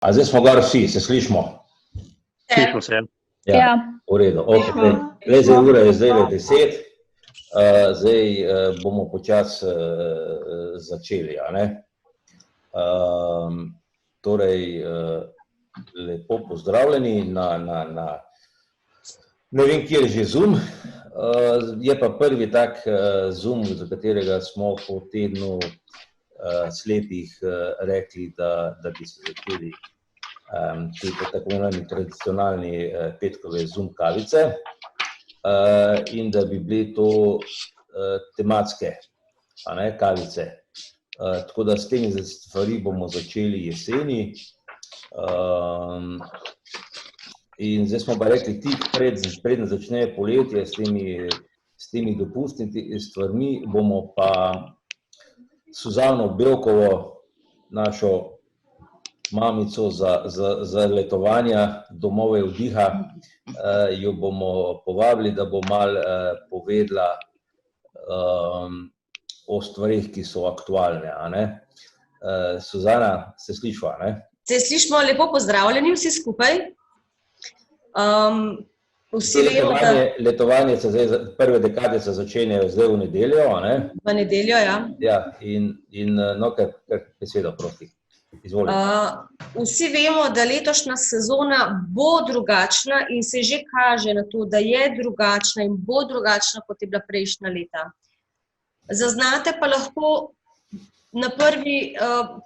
A zdaj smo gor vsi, se slišimo? Slišimo se. Ja, v redu. Zdaj ura je zdaj 10, zdaj bomo počasi začeli, a ne? Torej, lepo pozdravljeni na ne vem, kje je že Zoom, je pa prvi tak Zoom, za katerega smo po tednu slepih rekli, da bi se začeli te tako imenovani tradicionalni petkove Zoom kavice in da bi bili to tematske kavice. Tako da s temi stvari bomo začeli jeseni in zdaj smo pa rekli tik preden začne poletje s temi dopustnimi stvarmi, bomo pa Suzano Bevkovo, našo mamico za letovanja, domove vdiha, jo bomo povabili, da bo malo povedala o stvarih, ki so aktualne, a ne? Suzana, se slišva, ne? Se slišimo, lepo pozdravljeni vsi skupaj. Vsi vemo, da... Letovanje se zdaj, prve dekade se začenjajo zdaj v nedeljo, a ne? V nedeljo, ja. Ja, in no, kar besedo prosti. Izvolite. Vsi vemo, da letošnja sezona bo drugačna in se že kaže na to, da je drugačna in bo drugačna, kot je bila prejšnja leta. Zaznate pa lahko na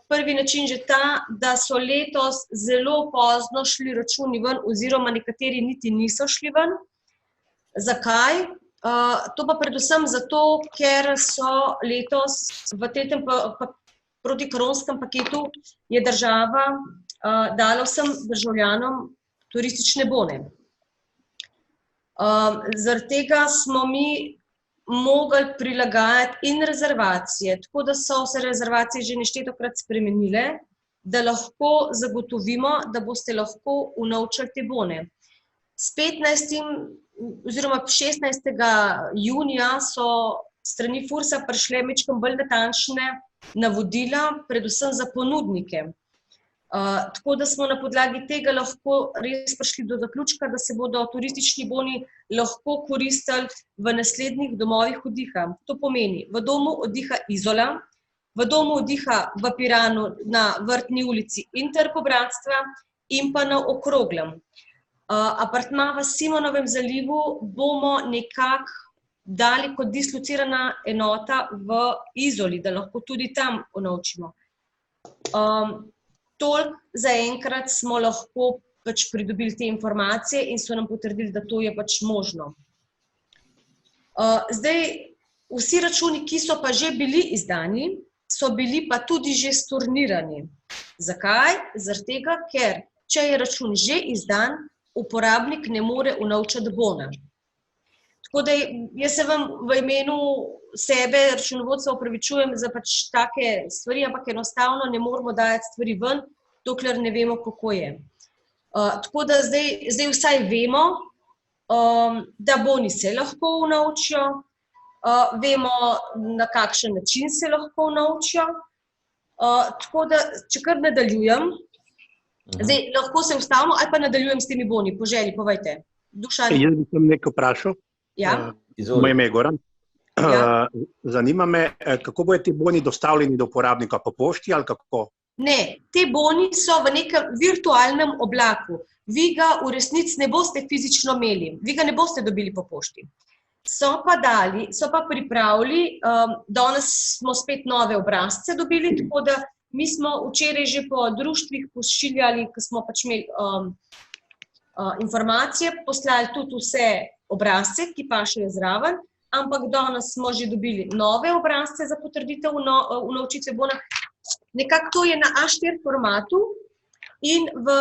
prvi način že ta, da so letos zelo pozno šli računi ven oziroma nekateri niti niso šli ven. Zakaj? To pa predvsem zato, ker so letos v tem protikoronskem paketu je država dala vsem državljanom turistične bone. Zaradi tega smo mi mogli prilagajati in rezervacije, tako da so se rezervacije že neštetokrat spremenile, da lahko zagotovimo, da boste lahko unovčili te bone. S 15. oziroma 16. junija so strani Fursa prišle majčkeno bolj natančne navodila, predvsem za ponudnike. Tako da smo na podlagi tega lahko res prišli do zaključka, da se bodo turistični boni lahko koristili v naslednjih domovih vdiha. To pomeni v domu vdiha Izola, v domu vdiha v Piranu na Vrtni ulici in Trgu bratstva in pa na Okroglem. Apartma v Simonovem zalivu bomo nekako dali kot dislocirana enota v Izoli, da lahko tudi tam unovčimo. Toliko zaenkrat smo lahko pridobili te informacije in so nam potrdili, da to je možno. Zdaj, vsi računi, ki so pa že bili izdani, so bili pa tudi že stornirani. Zakaj? Zaradi tega, ker če je račun že izdan, uporabnik ne more unovčati bona. Tako da jaz se vam v imenu sebe, računovodstva, opravičujem za take stvari, ampak enostavno ne moramo dajati stvari ven, dokler ne vemo, kako je. Tako da zdaj vsaj vemo, da boni se lahko unovčijo, vemo, na kakšen način se lahko unovčijo. Tako da, če kar nadaljujem, zdaj lahko se ustavimo ali pa nadaljujem s temi boni, po želji, povejte. Dušan. Jaz bi sem nekaj vprašal. Ja. Moje ime je Goran. Ja. Zanima me, kako bodo ti boni dostavljeni do uporabnika, po pošti ali kako? Ne, te boni so v nekem virtualnem oblaku. Vi ga v resnici ne boste fizično imeli, vi ga ne boste dobili po pošti. So pa pripravili, danes smo spet nove obrazce dobili, tako da mi smo včeraj že po društvih pošiljali, ko smo imeli informacije, poslali tudi vse obrazce, ki pašejo zraven, ampak danes smo že dobili nove obrazce za potrditev unovčitve bona. Nekako to je na A4 formatu in v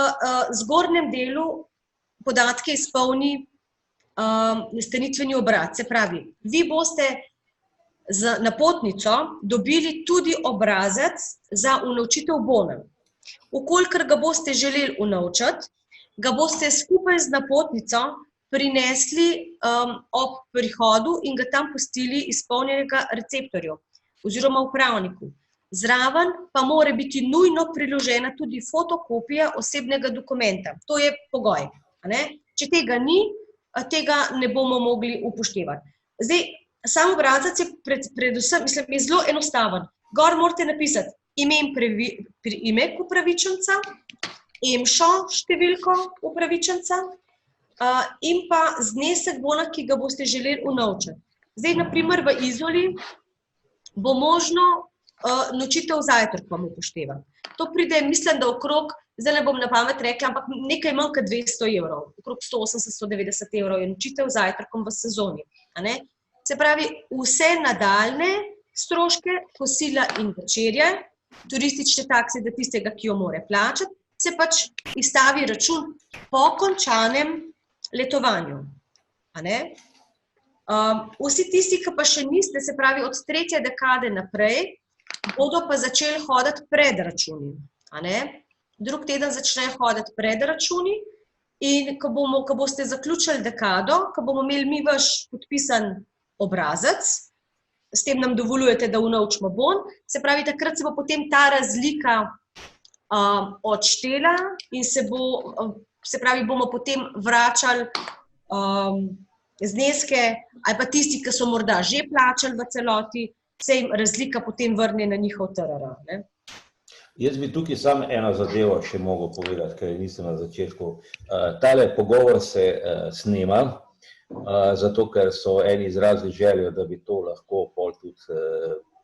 zgornjem delu podatke izpolni nastanitveni obrazec. Se pravi, vi boste z napotnico dobili tudi obrazec za unovčitev bona. Vkolikor ga boste želeli unovčati, ga boste skupaj z napotnico prinesli ob prihodu in ga tam pustili izpolnjenega receptorju oziroma upravniku. zraven pa mora biti nujno priložena tudi fotokopija osebnega dokumenta. To je pogoj. A ne? Če tega ni, tega ne bomo mogli upoštevati. Zdaj, sam obrazec je predvsem, mislim, je zelo enostaven. Gor morate napisati priimek upravičenca, EMŠO številko upravičenca in pa znesek bona, ki ga boste želeli unovčiti. Zdaj, na primer, v Izoli bo možno nočitev zajtrkom upoštevati. To pride, mislim, da okrog, zdaj ne bom na pamet rekla, ampak nekaj manj kot 200 evrov, okrog 180-190 evrov je nočitev zajtrkom v sezoni. A ne? Se pravi, vse nadaljne stroške, kosila in večerje, turistične takse za tistega, ki jo mora plačati, se pač izstavi račun po končanem letovanju. A ne? Vsi tisti, ki pa še niste, se pravi od 3. dekade naprej, bodo pa začeli hoditi pred računi. A ne? Drug teden začnejo hoditi pred računi in ko boste zaključili dekado, ko bomo imeli mi vaš podpisan obrazec, s tem nam dovoljujete, da unovčimo bon, se pravi, takrat se bo potem ta razlika odštela in se pravi, bomo potem vračali zneske ali pa tisti, ki so morda že plačali v celoti, se jim razlika potem vrne na njihov TRR. Ne? Jaz bi tukaj samo eno zadevo še mogel povedati, ker nisem na začetku. Tale pogovor se snema, zato ker so eni izrazili željo, da bi to lahko pol tudi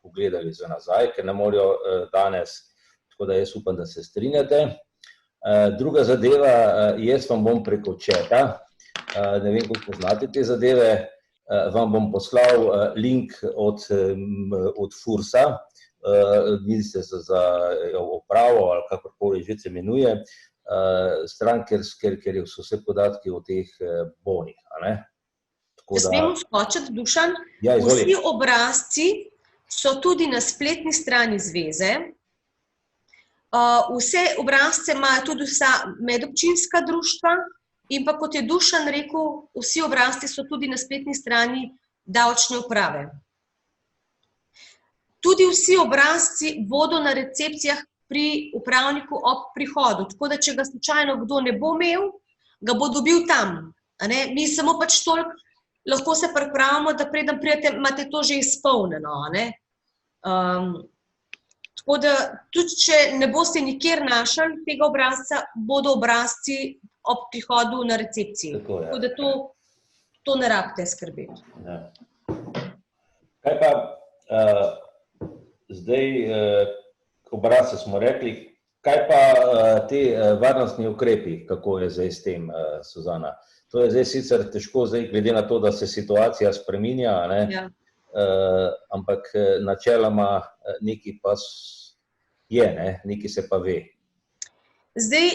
pogledali za nazaj, ker ne morajo danes, tako da jaz upam, da se strinjate. Druga zadeva, jaz vam bom preko četa, ne vem, kako poznate te zadeve, vam bom poslal link od FURS-a, Ministrstva za upravo ali kakorkoli že se imenuje, stran, ker so vse podatki o teh bonih. Smemo skočiti, Dušan? Ja, vsi obrazci so tudi na spletni strani zveze. Vse obrazce imajo tudi vsa medobčinska društva in pa, kot je Dušan rekel, vsi obrazci so tudi na spletni strani davčne uprave. Tudi vsi obrazci bodo na recepcijah pri upravniku ob prihodu, tako da če ga slučajno kdo ne bo imel, ga bo dobil tam. A ne? Mi samo pač toliko lahko se pripravimo, da preden pridete, imate to že izpolnjeno. A ne? Tako da tudi če ne boste nikjer našli tega obrazca, bodo obrazci ob prihodu na recepciji. Tako da to ne rabite skrbeti. Ja. Kaj pa zdaj, obrazce smo rekli, kaj pa te varnostni ukrepi, kako je zdaj s tem, Suzana? To je zdaj sicer težko, glede na to, da se situacija spreminja, ne? Ja. Ampak načeloma nekaj pa je, ne? Nekaj se pa ve. Zdaj,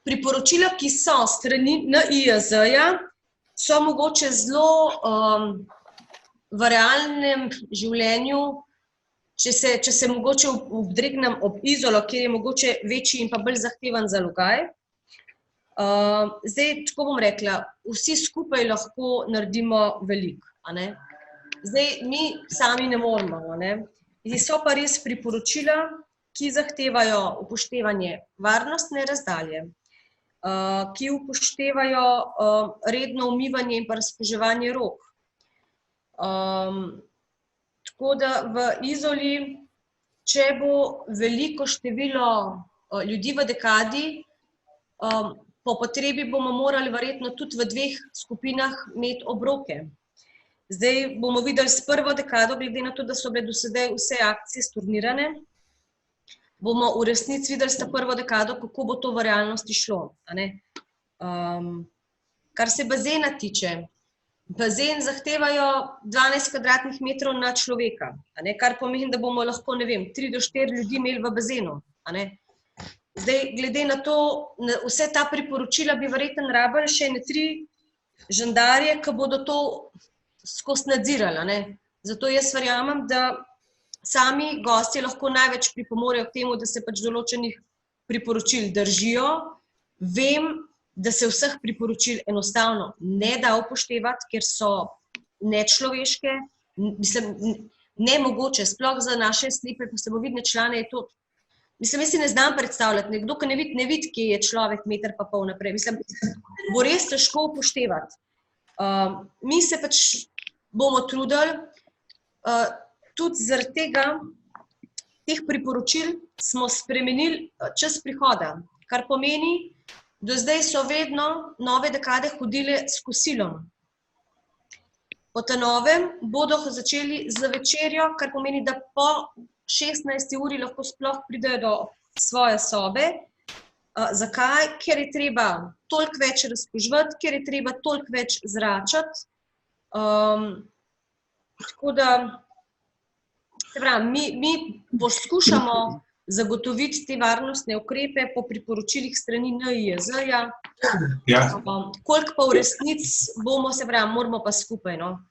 priporočila, ki so strani NIJZ-ja, so mogoče zelo v realnem življenju, če se mogoče obdregnem ob Izolo, kjer je mogoče večji in pa bolj zahteven zalogaj. Zdaj, tako bom rekla, vsi skupaj lahko naredimo veliko. Zdaj, mi sami ne moramo. So pa res priporočila, ki zahtevajo upoštevanje varnostne razdalje, ki upoštevajo redno umivanje in pa razkuževanje rok. Tako da v Izoli, če bo veliko število ljudi v dekadi, po potrebi bomo morali verjetno tudi v 2 skupinah imeti obroke. Zdaj bomo videli s prvo dekado, glede na to, da so bile do sedaj vse akcije stornirane, bomo v resnici videli s ta prvo dekado, kako bo to v realnosti šlo. Kar se bazena tiče, bazen zahtevajo 12 kvadratnih metrov na človeka, kar pomeni, da bomo lahko, ne vem, 3 do 4 ljudi imeli v bazenu. Zdaj, glede na to, vse ta priporočila bi verjetno rabili še 3 žandarje, ki bodo to skozi nadzirali. Zato jaz verjamem, da sami gostje lahko največ pripomorejo k temu, da se pač določenih priporočil držijo. Vem, da se vseh priporočil enostavno ne da upoštevati, ker so nečloveške. Mislim, nemogoče, sploh za naše slepe pa slabovidne člane je to. Mislim, jaz si ne znam predstavljati, nekdo, ki ne vidi, kje je človek meter pa pol naprej. Mislim, bo res težko upoštevati. Mi se pač bomo trudili, tudi zaradi tega, teh priporočil smo spremenili čas prihoda, kar pomeni, do zdaj so vedno nove dekade hodile s kosilom. Po ta novem bodo začeli z večerjo, kar pomeni, da po 16. uri lahko sploh pridejo do svoje sobe. Zakaj? Ker je treba toliko več razkuževati, ker je treba toliko več zračati. Tako da, se pravi, mi poskušamo zagotoviti te varnostne ukrepe po priporočilih strani NIJZ-ja. Ja. Koliko pa v resnici bomo, se pravi, moramo pa skupaj, no.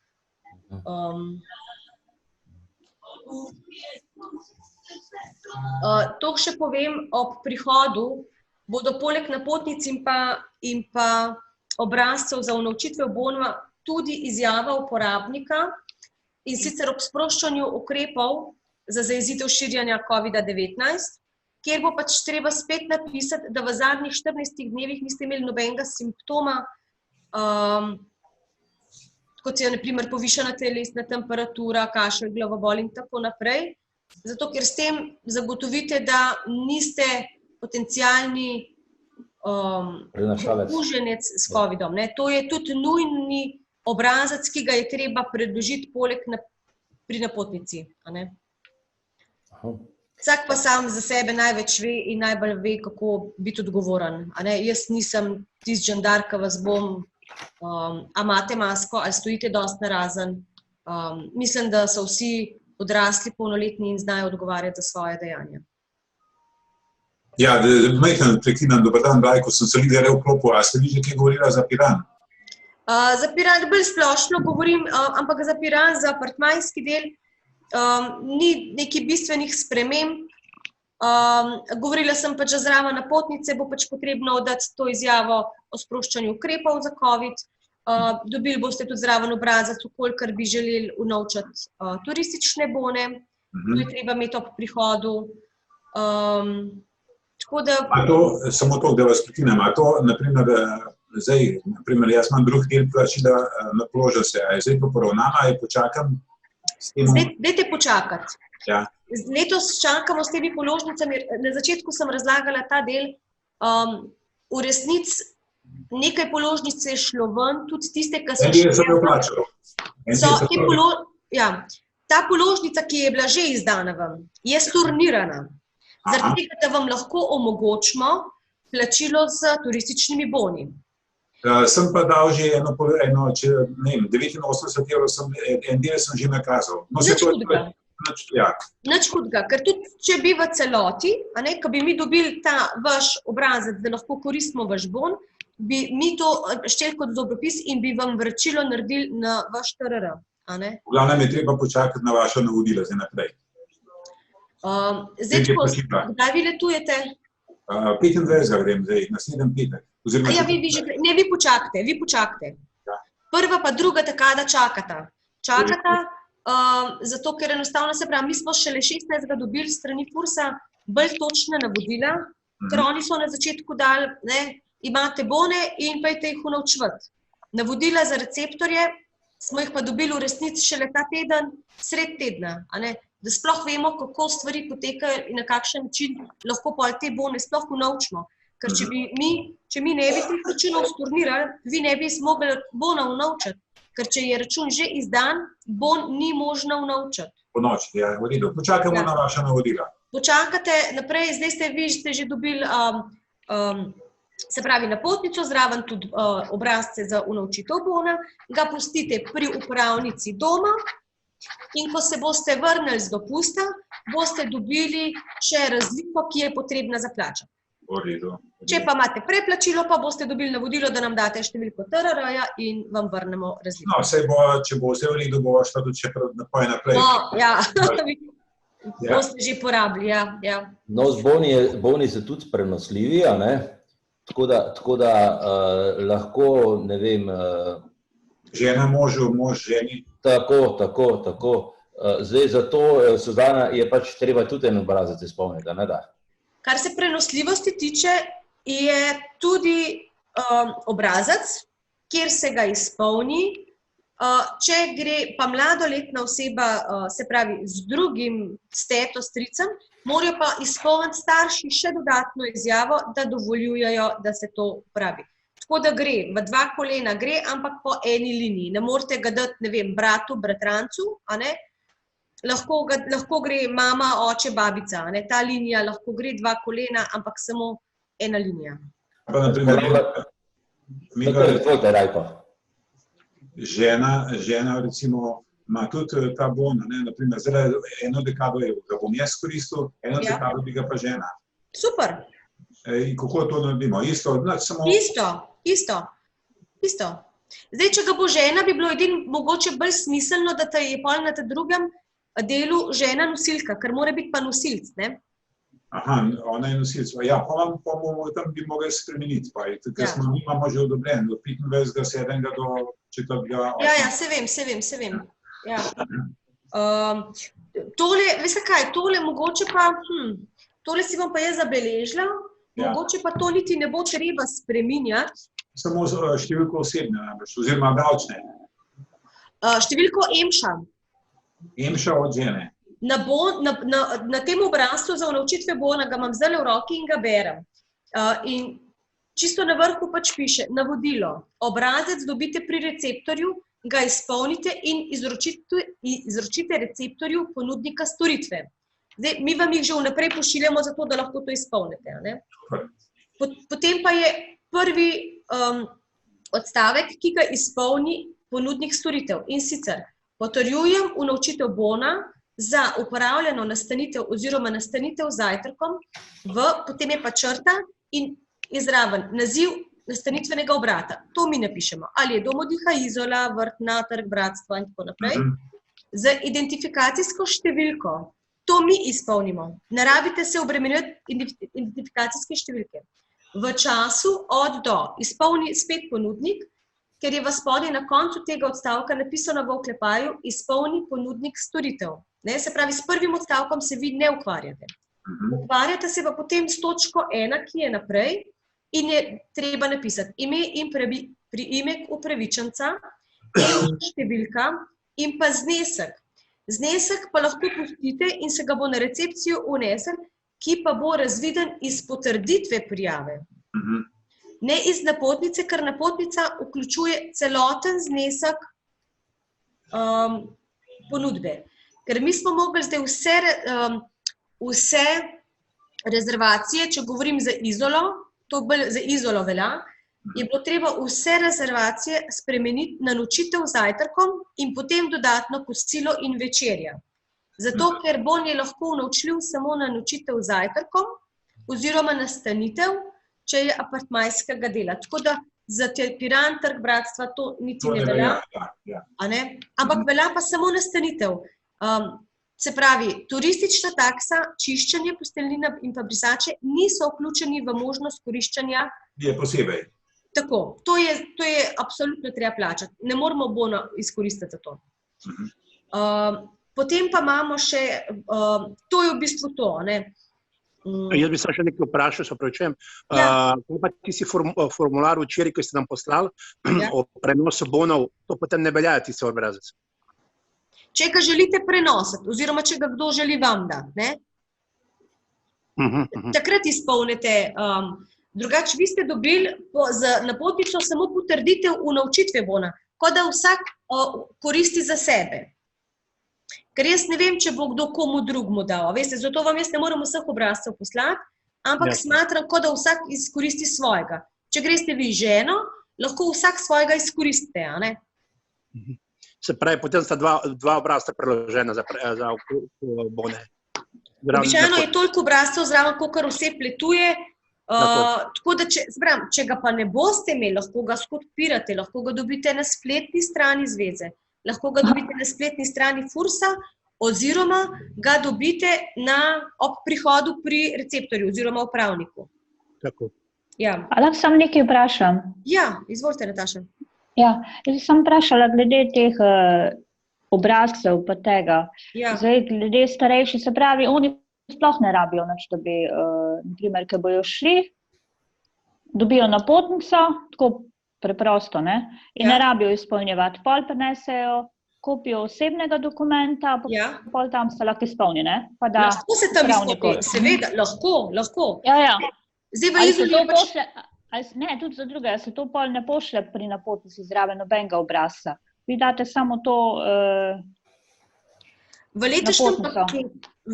To še povem, ob prihodu bodo poleg napotnic in pa obrazcev za unovčitve bonova tudi izjava uporabnika, in sicer ob sproščanju ukrepov za zajezitev širjenja COVID-19, kjer bo pač treba spet napisati, da v zadnjih 14 dnevih niste imeli nobenega simptoma, kot je na primer povišana telesna temperatura, kašelj, glavobol in tako naprej. Zato, ker s tem zagotovite, da niste potencialni okuženec s COVID-om. To je tudi nujni obrazec, ki ga je treba predložiti poleg pri napotnici. Vsak pa sam za sebe največ ve in najbolj ve, kako biti odgovoren. Jaz nisem tisti žandar, ki vas bom, a imate masko ali stojite dosti narazen. Mislim, da so vsi odrasli, polnoletni in znajo odgovarjati za svoje dejanja. Ja, majhen prekinem, dober dan, Rajko, sem se videl vklopil, a ste vi že kaj govorila za Piran? Za Piran bolj splošno govorim, ampak za Piran, za apartmajski del, ni nekih bistvenih sprememb. Govorila sem pač, da zraven napotnice bo pač potrebno oddati to izjavo o sproščanju ukrepov za COVID. Dobili boste tudi zraven obrazac, kolikor bi želeli unovčati turistične bone. To je treba imeti ob prihodu. Tako da... Samo to, da vas prekinem, a to, naprimer, zdaj, naprimer, jaz imam drug del plačila na položaj se, a je zdaj to poravnama, ali počakam s tem? Dajte počakati. Ja. Letos čakamo s temi položnicami, na začetku sem razlagala ta del, v resnici nekaj položnic se je šlo ven, tudi tiste, ki so ta položnica, ki je bila že izdana ven, je stornirana. Zaradi tega, da vam lahko omogočimo plačilo z turističnimi boni. Sem pa dal že eno, 89 evrov, en del sem že nakazal. Nič hudega, ker tudi, če bi v celoti, ko bi mi dobili ta vaš obrazec, da lahko koristimo vaš bon, bi mi to šteli kot dobropis in bi vam vračilo naredili na vaš TRR. V glavnem je treba počakati na vaša navodila zdaj naprej. Zdaj, kdaj vi letujete? 25. grem zdaj, naslednji petek. Ne, vi počakajte. Prva pa druga dekada čakata. Zato, ker enostavno se pravi, mi smo šele 16. dobili strani Fursa bolj točna navodila, ker oni so na začetku dali, imate bone in pejte jih unovčevati. Navodila za receptorje smo jih pa dobili v resnici šele ta teden, sred tedna, da sploh vemo, kako stvari potekajo in na kakšen način lahko pa te bone sploh unovčimo. Ker če mi ne bi teh računov stornirali, vi ne bi mogli bona unovčati. Ker če je račun že izdan, bon ni možno unovčati. Ponoči, ja, v redu. Počakamo na vaša navodila. Počakate naprej, zdaj ste že dobili, se pravi, napotnico, zraven tudi obrazce za unovčitev bona, ga pustite pri upravnici doma in ko se boste vrnili z dopusta, boste dobili še razliko, ki je potrebna za plačati. Če pa imate preplačilo, pa boste dobili navodilo, da nam date številko TRR-ja in vam vrnemo razliko. No, saj bo, če bo vse v redu, bo šla tudi še naprej. No, ja, boste že porabili, ja. No, boni so tudi prenosljivi, tako da lahko, ne vem... Žena možu, mož ženi. Tako. Zdaj, zato, Suzana, je pač treba tudi en obrazec izpolniti, ne da? Kar se prenosljivosti tiče, je tudi obrazac, kjer se ga izpolni. Če gre pa mladoletna oseba, se pravi z drugim stricem, morajo pa izpolniti starši še dodatno izjavo, da dovoljujejo, da se to uporabi. Tako da gre, v 2 kolena gre, ampak po eni liniji. Ne morete ga dati, ne vem, bratu, bratrancu, a ne? Lahko gre mama, oče, babica, a ne? Ta linija lahko gre 2 kolena, ampak samo ena linija. Pa naprimer, žena recimo ima tudi ta bon, ne, naprimer, zdaj eno dekado ga bom jaz koristil, eno dekado bi ga pa žena. Super. In kako to naredimo? Isto. Zdaj, če ga bo žena, bi bilo edino mogoče bolj smiselno, da je pol na tem drugem delu žena nosilka, ker mora biti pa nosilc, ne? Aha, ona je nosilc. Ja, pa tam bi mogli spremeniti, ker smo imamo že odobren, od 25.7. do 4. Ja, se vem. Ja. Tole, veste kaj, tole mogoče pa, tole si bom pa jaz zabeležila, mogoče pa to niti ne bo treba spreminjati. Samo številko osebne, oziroma davčne. Številko EMŠA. EMŠA od žene. Na tem obrazcu za unovčitve bona ga imam zdaj v roki in ga berem. In čisto na vrhu pač piše navodilo. Obrazec dobite pri receptorju, ga izpolnite in izročite receptorju ponudnika storitve. Zdaj, mi vam jih že vnaprej pošiljamo zato, da lahko to izpolnite. Ne? Potem pa je prvi odstavek, ki ga izpolni ponudnik storitev. In sicer potrjujem unovčitev bona za uporabljeno nastanitev oziroma nastanitev z zajtrkom, potem je pa črta in izraven naziv nastanitvenega obrata. To mi napišemo. Ali je dom oddiha Izola, Vrtna, Trg Bratstva in tako naprej. Z identifikacijsko številko. To mi izpolnimo. Ne rabite se obremenjati identifikacijske številke. V času od do izpolni spet ponudnik, ker je v spodnji na koncu tega odstavka napisano v oklepaju izpolni ponudnik storitev. Ne, se pravi, s prvim odstavkom se vi ne ukvarjate. Ukvarjate se pa potem s točko 1, ki je naprej in je treba napisati ime in priimek upravičenca, številka in pa znesek. Znesek pa lahko pustite in se ga bo na recepcijo unesel, ki pa bo razviden iz potrditve prijave. Ne iz napotnice, ker napotnica vključuje celoten znesek ponudbe. Ker mi smo mogli zdaj vse rezervacije, če govorim za Izolo, to bolj za Izolo velja, je bilo treba vse rezervacije spremeniti na nočitev z zajtrkom in potem dodatno kosilo in večerja. Zato, ker bon je lahko unovčljiv samo na nočitev z zajtrkom oziroma nastanitev, če je apartmajskega dela. Tako da za Piran, Trg Bratstva to niti ne velja. Ampak velja pa samo nastanitev. Se pravi, turistična taksa, čiščenje, posteljnina in pa brisače niso vključeni v možnost koriščenja. Je posebej. Tako, to je absolutno treba plačati. Ne moramo bona izkoristiti za to. Potem pa imamo še, to je v bistvu to, ne. Jaz bi se še nekaj vprašal, se opravičujem. Pa tisti formular včeraj, ki ste nam poslali, o prenosu bonov, to potem ne velja tisti obrazec. Če ga želite prenositi, oziroma če ga kdo želi vam dati, ne? Takrat izpolnite. Drugače, vi ste dobili za napotnico samo potrditev unovčitve bona, kot da vsak koristi za sebe. Ker jaz ne vem, če bo kdo komu drugmu dal. Veste, zato vam jaz ne moram vseh obrazcev poslati, ampak smatram, kot da vsak izkoristi svojega. Če greste vi ženo, lahko vsak svojega izkoristite, a ne? Se pravi, potem sta dva obrazca preložena za bone. Običajno je toliko obrazcev zraven, kolikor vse pletuje. Tako da, če ga pa ne boste imeli, lahko ga odpirate, lahko ga dobite na spletni strani zveze, lahko ga dobite na spletni strani Fursa, oziroma ga dobite ob prihodu pri receptorju oziroma upravniku. Tako. Ja. Lahko sam nekaj vprašam? Ja, izvolite, Nataša. Ja, jaz sem vprašala glede teh obrazcev pa tega. Ja. Zdaj, ljudje starejši, se pravi, oni sploh ne rabijo nič, da bi, naprimer, ko bojo šli, dobijo napotnico, tako preprosto, ne? In ne rabijo izpolnjevati. Pol prinesejo, kupijo osebnega dokumenta, pol tam se lahko izpolni, ne? Pa da lahko se tam izpolni, seveda, lahko. Ja. Zdaj v Izoli ne, tudi za druge, se to pol ne pošlje pri napotnici zraven nobenega obrazca. Vi date samo to v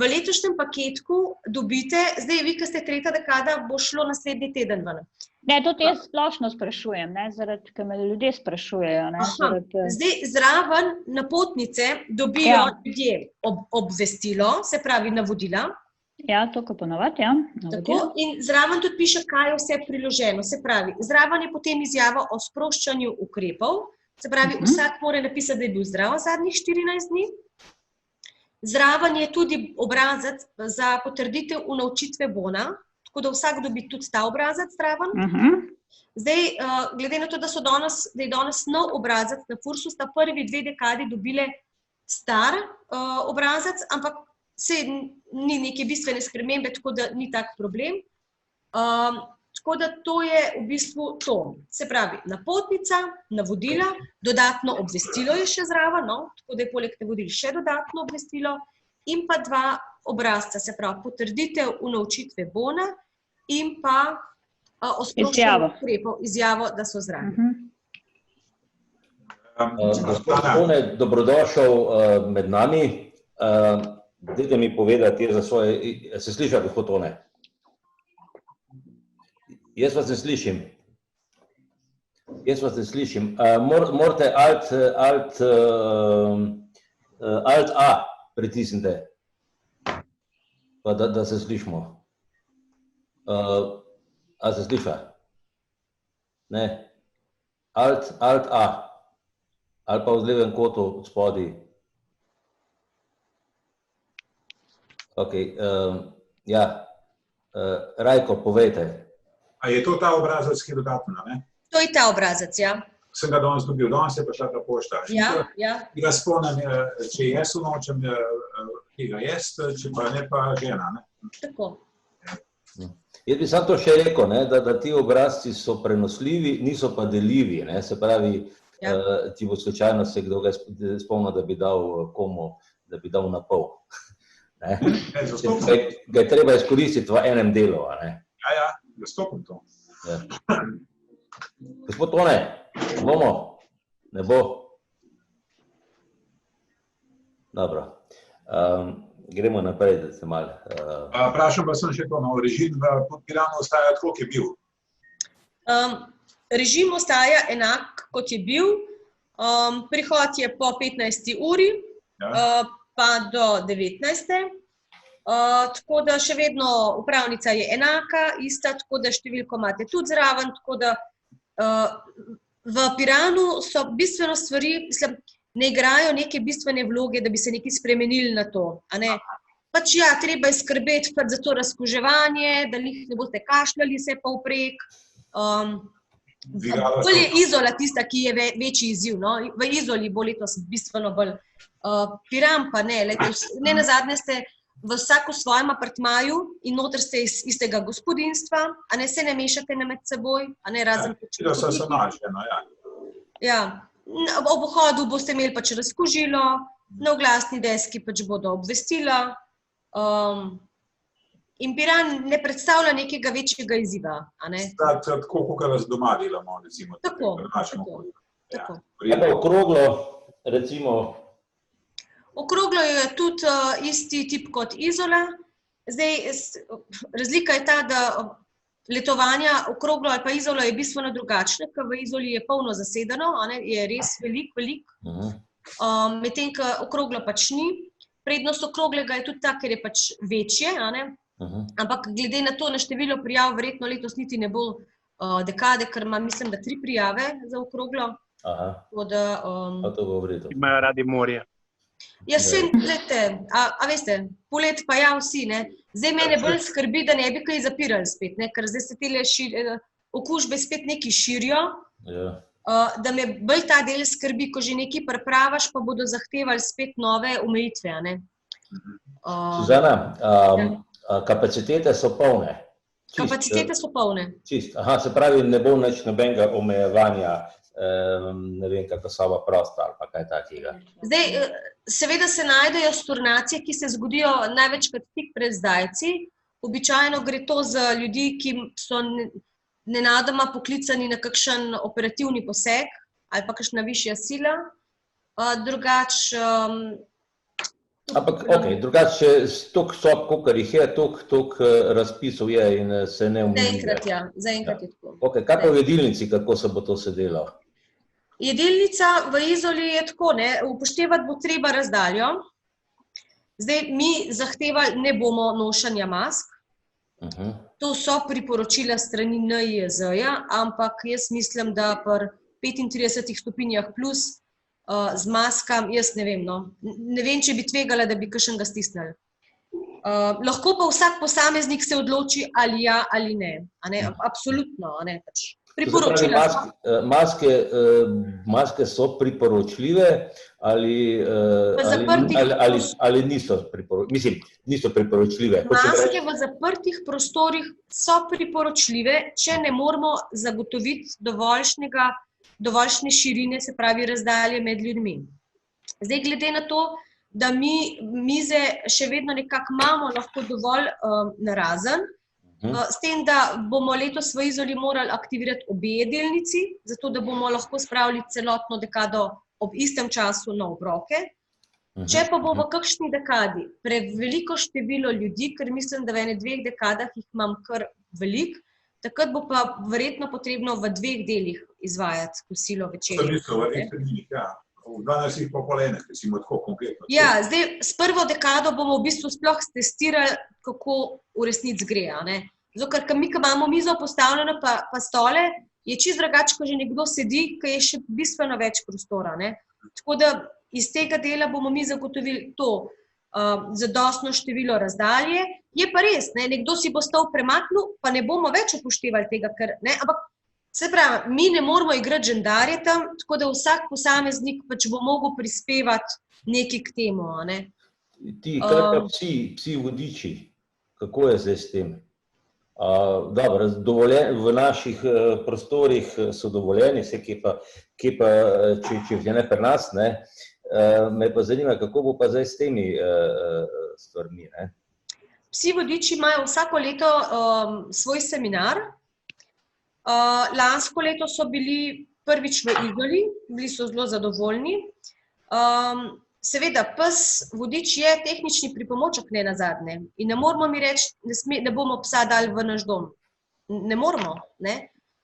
letošnjem paketku dobite, zdaj vi, ki ste tretja dekada, bo šlo naslednji teden ven. Ne, tudi jaz splošno sprašujem, ne, zaradi, ker me ljudje sprašujejo. Ne, Zdaj, zraven napotnice dobijo ljudje obvestilo, se pravi navodila. Ja, to, ko ponovadi, ja. Tako, in zraven tudi piše, kaj je vse priloženo. Se pravi, zraven je potem izjava o sproščanju ukrepov, se pravi, vsak mora napisati, da je bil zdrav zadnjih 14 dni. Zraven je tudi obrazec za potrditev unovčitve bona, tako da vsak dobi tudi ta obrazec zraven. Zdaj, glede na to, da je danes nov obrazec na Fursu, sta prvi 2 dekadi dobile star obrazec, ampak ni neke bistvene spremembe, tako da ni tak problem. Tako da to je v bistvu to. Se pravi, napotnica, navodila, dodatno obvestilo je še zraven, tako da je poleg navodil še dodatno obvestilo in pa 2 obrazca, se pravi, potrditev unovčitve bona in pa o sproščanju ukrepov, izjavo, da so zdravi. Gospod Tone, dobrodošel med nami. Dajte mi povedati za svoje... Se sliša, gospod Tone? Jaz vas ne slišim. Morate Alt A pritisnite, pa da se slišimo. A se sliša? Ne. Alt A. Ali pa v levem kotu od spodaj. Ok, ja. Rajko, povejte. A je to ta obrazec, ki je dodatno, ne? To je ta obrazec, ja. Sem ga danes dobil, danes je prišla ta pošta. Ja. Ga spomnim, če jaz unovčem, ki ga jaz, če pa ne pa žena, ne? Tako. Jaz bi sam to še rekel, da ti obrazci so prenosljivi, niso pa deljivi, se pravi, ti bo slučajno se kdo ga spomnil, da bi dal komu, da bi dal na pol. Ga je treba izkoristiti v enem delu, ne? Ja, zastopam to. Gospod Tone, bomo? Ne bo? Dobro. Gremo naprej, da se malo... Vprašam pa sem še to, režim v Piranu ostaja tako, kot je bil? Režim ostaja enak, kot je bil. Prihod je po 15. uri, pa do 19. Tako da še vedno upravnica je enaka, ista, tako da številko imate tudi zraven, tako da v Piranu so bistveno stvari, mislim, ne igrajo neke bistvene vloge, da bi se nekaj spremenili na to. Pač ja, treba je skrbeti za to razkuževanje, da ne boste kašljali se pa vprek. Bolj je Izola tista, ki je večji izziv. V Izoli bo letos bistveno bolj. Piran pa ne. Ne nazadnje ste v vsako svojem apartmaju in noter ste iz istega gospodinjstva, a ne se ne mešate med seboj, a ne razen počutniki. Ja. Ob vhodu boste imeli pač razkužilo, na oglasni deski pač bodo obvestila. In Piran ne predstavlja nekega večjega izziva. Tako, kot vas doma delamo, recimo. Tako. Okroglo, recimo. Okroglo je tudi isti tip kot Izola. Zdaj, razlika je ta, da letovanja okroglo ali pa Izola je bistveno drugačna, ker v Izoli je polno zasedeno, je res veliko. Medtem, ko okroglo pač ni. Prednost okroglega je tudi ta, ker je pač večje, ampak glede na to, na število prijav, verjetno letos niti ne bo dekade, ker ima, mislim, da 3 prijave za okroglo. Imajo radi morje. Ja, veste, polet pa ja vsi, ne. Zdaj mene bolj skrbi, da ne bi kaj zapirali spet, ne, ker zdaj se tele okužbe spet nekaj širijo. da me bolj ta del skrbi, ko že nekaj pripravaš, pa bodo zahtevali spet nove omejitve, a ne. Suzana, kapacitete so polne. Kapacitete so polne. Aha, se pravi, ne bo nič nobenega omejevanja, ne vem, kako soba prosta ali pa kaj takega. Zdaj, seveda se najdejo stornacije, ki se zgodijo največkrat tik pred zdajci. Običajno gre to za ljudi, ki so nenadoma poklicani na kakšen operativni poseg ali pa kakšna višja sila. Ampak, drugače, toliko sob, kolikor jih je, toliko razpisov je in se ne omejuje. Zaenkrat je tako. Kaj pa v jedilnici, kako se bo to sedelo? Jedilnica v Izoli je tako, upoštevati bo treba razdaljo. Zdaj, mi zahtevali ne bomo nošenja mask. To so priporočila strani NIJZ-ja, ampak jaz mislim, da pri 35 stopinjah plus z maskam, jaz ne vem, ne vem, če bi tvegala, da bi kakšnega stisnili. Lahko pa vsak posameznik se odloči ali ja ali ne, absolutno, priporočila so. Maske so priporočljive ali niso priporočljive? Mislim, niso priporočljive. Maske v zaprtih prostorih so priporočljive, če ne moramo zagotoviti dovoljšne širine, se pravi razdalje med ljudmi. Zdaj, glede na to, da mi mize še vedno nekako imamo lahko dovolj narazen, s tem, da bomo letos v Izoli morali aktivirati obe jedilnici, zato da bomo lahko spravili celotno dekado ob istem času na obroke. Če pa bo v kakšni dekadi preveliko število ljudi, ker mislim, da v ene 2 dekadah jih imam kar veliko, takrat bo pa verjetno potrebno v 2 delih izvajati kosilo večerjo. V 12 popoldne, recimo tako konkretno. Ja, zdaj s prvo dekado bomo v bistvu sploh testirali, kako v resnici gre. Zato, ker mi, ko imamo mizo postavljeno pa stole, je čisto drugače, ko že nekdo sedi, ki je še bistveno več prostora. Tako da iz tega dela bomo mi zagotovili to zadostno število razdalje. Je pa res, nekdo si bo stol premaknil, pa ne bomo več upoštevali tega, ampak se pravi, mi ne moramo igrati žandarje tam, tako da vsak posameznik pač bo mogel prispevati nekaj k temu. Ti, kaj pa psi vodiči, kako je zdaj s tem? Dobro, v naših prostorih so dovoljeni, kje pa, če je ne pri nas, me pa zanima, kako bo pa zdaj s temi stvarmi. Psi vodiči imajo vsako leto svoj seminar. Lansko leto so bili prvič v Izoli, bili so zelo zadovoljni. Seveda, pes vodič je tehnični pripomoček ne nazadnje in ne moramo mi reči, da bomo psa dali v naš dom. Ne moramo.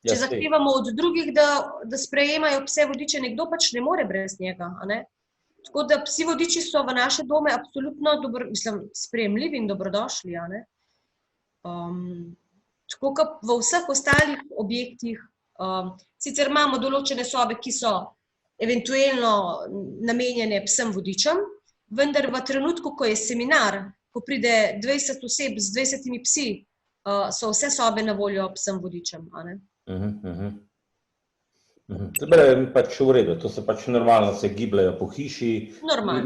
Če zahtevamo od drugih, da sprejemajo pse vodiče, nekdo pač ne more brez njega. Tako da psi vodiči so v naše dome absolutno sprejemljivi in dobrodošli. Tako kot v vseh ostalih objektih, sicer imamo določene sobe, ki so eventualno namenjene psem vodičem, vendar v trenutku, ko je seminar, ko pride 20 oseb z 20 psi, so vse sobe na voljo psem vodičem. Dobro, je pač v redu, to se pač normalno se gibljajo po hiši,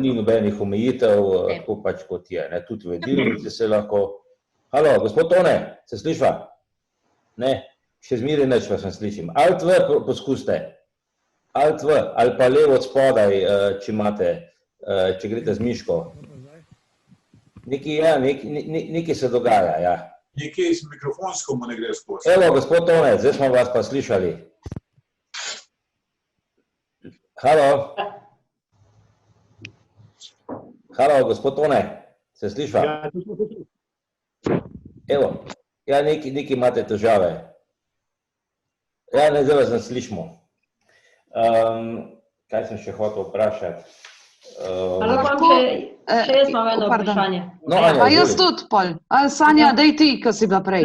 ni nobenih omejitev, tako pač kot je, tudi v jedilnici se lahko. Halo, gospod Tone, se slišva? Ne, še zmeraj nič vas ne slišim. Alt V poskuste. Alt V, ali pa levo od spodaj, če imate, če greste z miško. Nekaj se dogaja, ja. Nekaj z mikrofonsko mu ne gre skozi. Evo, gospod Tone, zdaj smo vas pa slišali. Halo. Halo, gospod Tone, se slišva? Evo, ja, nekaj imate težave. Ja, zdaj vas ne slišimo. Kaj sem še hotel vprašati? Še jaz imam eno vprašanje. A jaz tudi, Pol. Sanja, daj ti, ko si bila prej.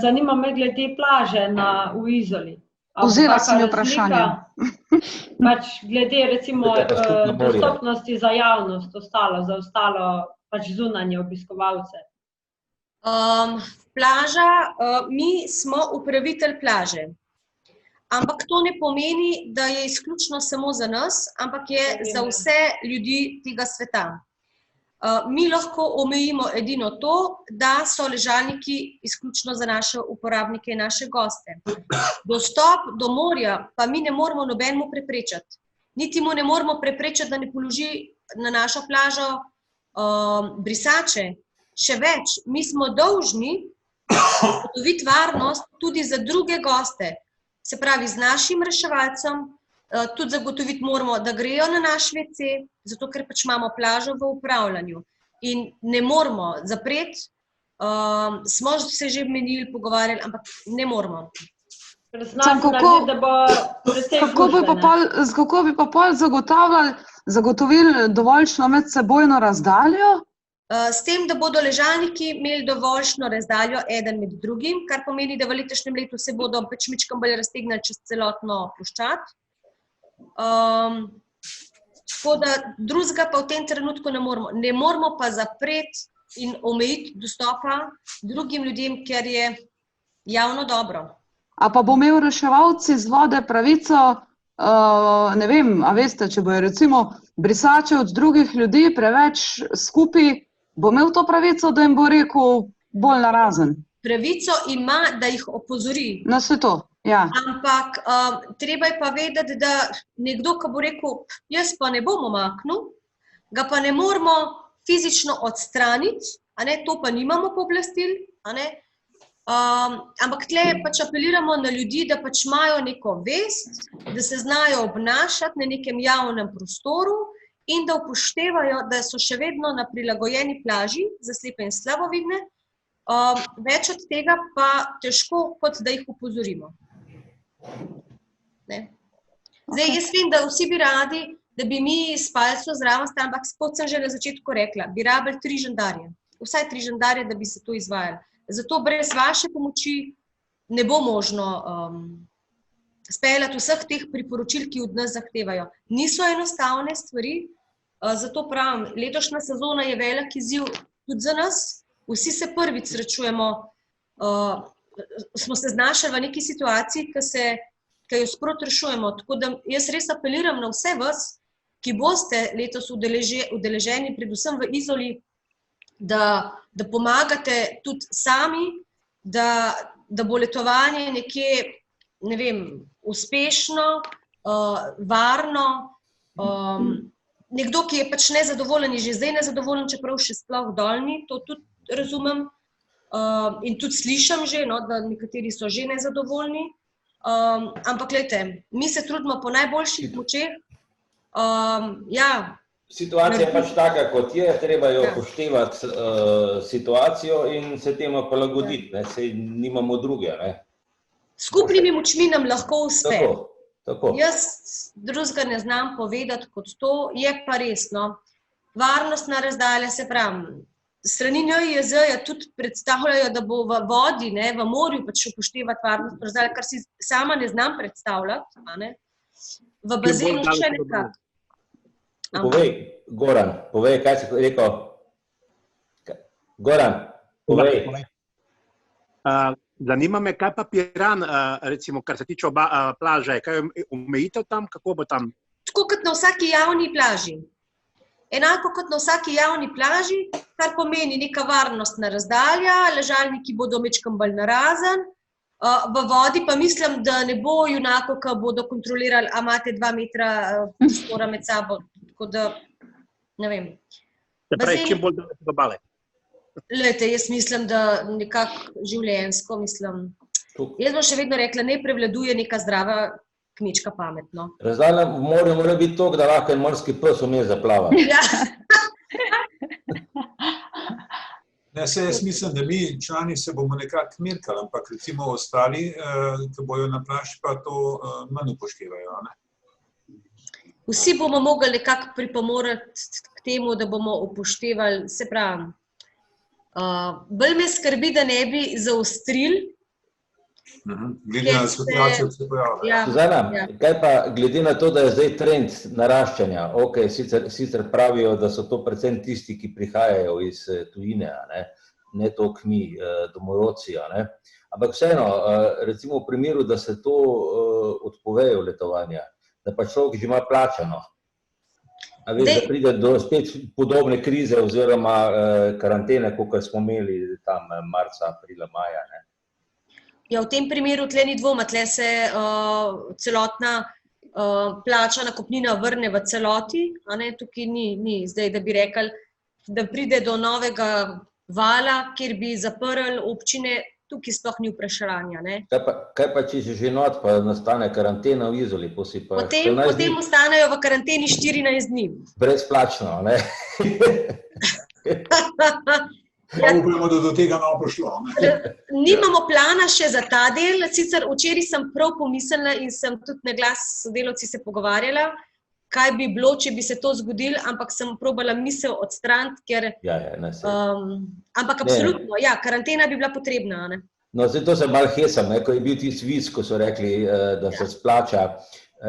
Zanima me glede plaže v Izoli. Vzela si mi vprašanje. Pač glede recimo dostopnosti za javnost, za ostalo pač zunanje obiskovalce. Plaža, mi smo upravitelj plaže. Ampak to ne pomeni, da je izključno samo za nas, ampak je za vse ljudi tega sveta. Mi lahko omejimo edino to, da so ležalniki izključno za naše uporabnike in naše goste. Dostop do morja pa mi ne moramo nobenemu preprečiti. Niti mu ne moramo preprečiti, da ne položi na našo plažo brisače. Še več, mi smo dolžni zagotoviti varnost tudi za druge goste. Se pravi, z našim reševalcem tudi zagotoviti moramo, da grejo na naš WC, zato ker pač imamo plažo v upravljanju. In ne moramo zapreti, smo se že menili, pogovarjali, ampak ne moramo. Kako bi pa pol zagotovili dovoljšno medsebojno razdaljo? S tem, da bodo ležalniki imeli dovoljšno razdaljo eden med drugim, kar pomeni, da v letošnjem letu se bodo pač mičkam bolj raztegnili čez celotno ploščad. Tako da drugega pa v tem trenutku ne moramo. Ne moramo pa zapreti in omejiti dostopa drugim ljudem, ker je javno dobro. A pa bo imel reševalci z vode pravico, ne vem, a veste, če bojo recimo brisače od drugih ljudi preveč skupaj, bo imel to pravico, da jim bo rekel bolj narazen? Pravico ima, da jih opozori. No, se to, ja. Ampak treba je pa vedeti, da nekdo, ki bo rekel, jaz pa ne bom omaknil, ga pa ne moramo fizično odstraniti, a ne, to pa nimamo pooblastil, a ne. Ampak tle pač apeliramo na ljudi, da pač imajo neko vest, da se znajo obnašati na nekem javnem prostoru in da upoštevajo, da so še vedno na prilagojeni plaži za slepe in slabovidne. Več od tega pa težko, kot da jih opozorimo. Ne? Zdaj, jaz vem, da vsi bi radi, da bi mi s palco zraven stali, ampak kot sem že na začetku rekla, bi rabili 3 žandarje. Vsaj 3 žandarje, da bi se to izvajali. Zato brez vaše pomoči ne bo možno speljati vseh teh priporočil, ki od nas zahtevajo. Niso enostavne stvari, zato pravim, letošnja sezona je velik izziv tudi za nas. Vsi se prvič srečujemo, smo se znašli v neki situaciji, ki jo sproti rešujemo. Tako da jaz res apeliram na vse vas, ki boste letos udeleženi, predvsem v Izoli, da pomagate tudi sami, da bo letovanje nekje, ne vem, uspešno, varno. Nekdo, ki je pač nezadovoljen, je že zdaj nezadovoljen, čeprav še sploh dolni, to tudi razumem. In tudi slišam že, no, da nekateri so že nezadovoljni. Ampak glejte, mi se trudimo po najboljših močeh. Ja. Situacija je pač taka, kot je, treba jo upoštevati situacijo in se temu prilagoditi, saj nimamo druge. Skupnimi močmi nam lahko uspe. Tako. Jaz drugega ne znam povedati kot to, je pa resno. Varnostna razdalja, se pravi, strani NIJZ tudi predstavljajo, da bo v vodi, v morju pač upoštevati varnostno razdaljo, kar si sama ne znam predstavljati. V bazenu še nekako. Povej, Goran, kaj si rekel? Goran, povej. Zanima me, kaj pa Piran, recimo, kar se tiče plaže, kaj je omejitev tam, kako bo tam? Tako kot na vsaki javni plaži. Enako kot na vsaki javni plaži, kar pomeni neka varnostna razdalja, ležalniki bodo mečkam bolj narazen, v vodi pa mislim, da ne bo junako, ko bodo kontrolirali, a imate 2 metra prostora med sabo, tako da, ne vem. Se pravi, čim bolj daleč do obale? Glejte, jaz mislim, da nekako življenjsko, mislim. Jaz bom še vedno rekla, ne prevladuje neka zdrava kmečka pamet. Razdalja v morju mora biti toliko, da lahko en morski pes vmes zaplava. Ne, se jaz mislim, da mi člani se bomo nekako merkali, ampak recimo ostali, ki bojo na plaži, pa to manj upoštevajo. Vsi bomo mogli nekako pripomoriti k temu, da bomo upoštevali, se pravi, bolj me skrbi, da ne bi zaostrili. Glede na situacijo, ki se pojavlja. Suzana, kaj pa glede na to, da je zdaj trend naraščanja, sicer pravijo, da so to predvsem tisti, ki prihajajo iz tujine, ne toliko mi, domorodci, a ne. Ampak vseeno, recimo v primeru, da se to odpovejo letovanja, da pa človek že ima plačano. A veš, da pride do spet podobne krize oziroma karantene, kot smo imeli tam marca, aprila, maja, ne. Ja, v tem primeru tle ni dvoma, tle se celotna plačana kupnina vrne v celoti, a ne, tukaj ni zdaj, da bi rekli, da pride do novega vala, kjer bi zaprli občine, tukaj sploh ni vprašanja, ne. Kaj pa, če že not, pa nastane karantena v Izoli, Potem ostanejo v karanteni 14 dni. Brezplačno, ne? Pa upajmo, da do tega ne bo prišlo. Nimamo plana še za ta del, sicer včeraj sem prav pomislila in sem tudi na glas s sodelavci se pogovarjala, kaj bi bilo, če bi se to zgodilo, ampak sem probala misel odstraniti, ker... ampak absolutno, ja, karantena bi bila potrebna, ne. No, zdaj to se malo hesam, ko je bil tisti vic, ko so rekli, da se splača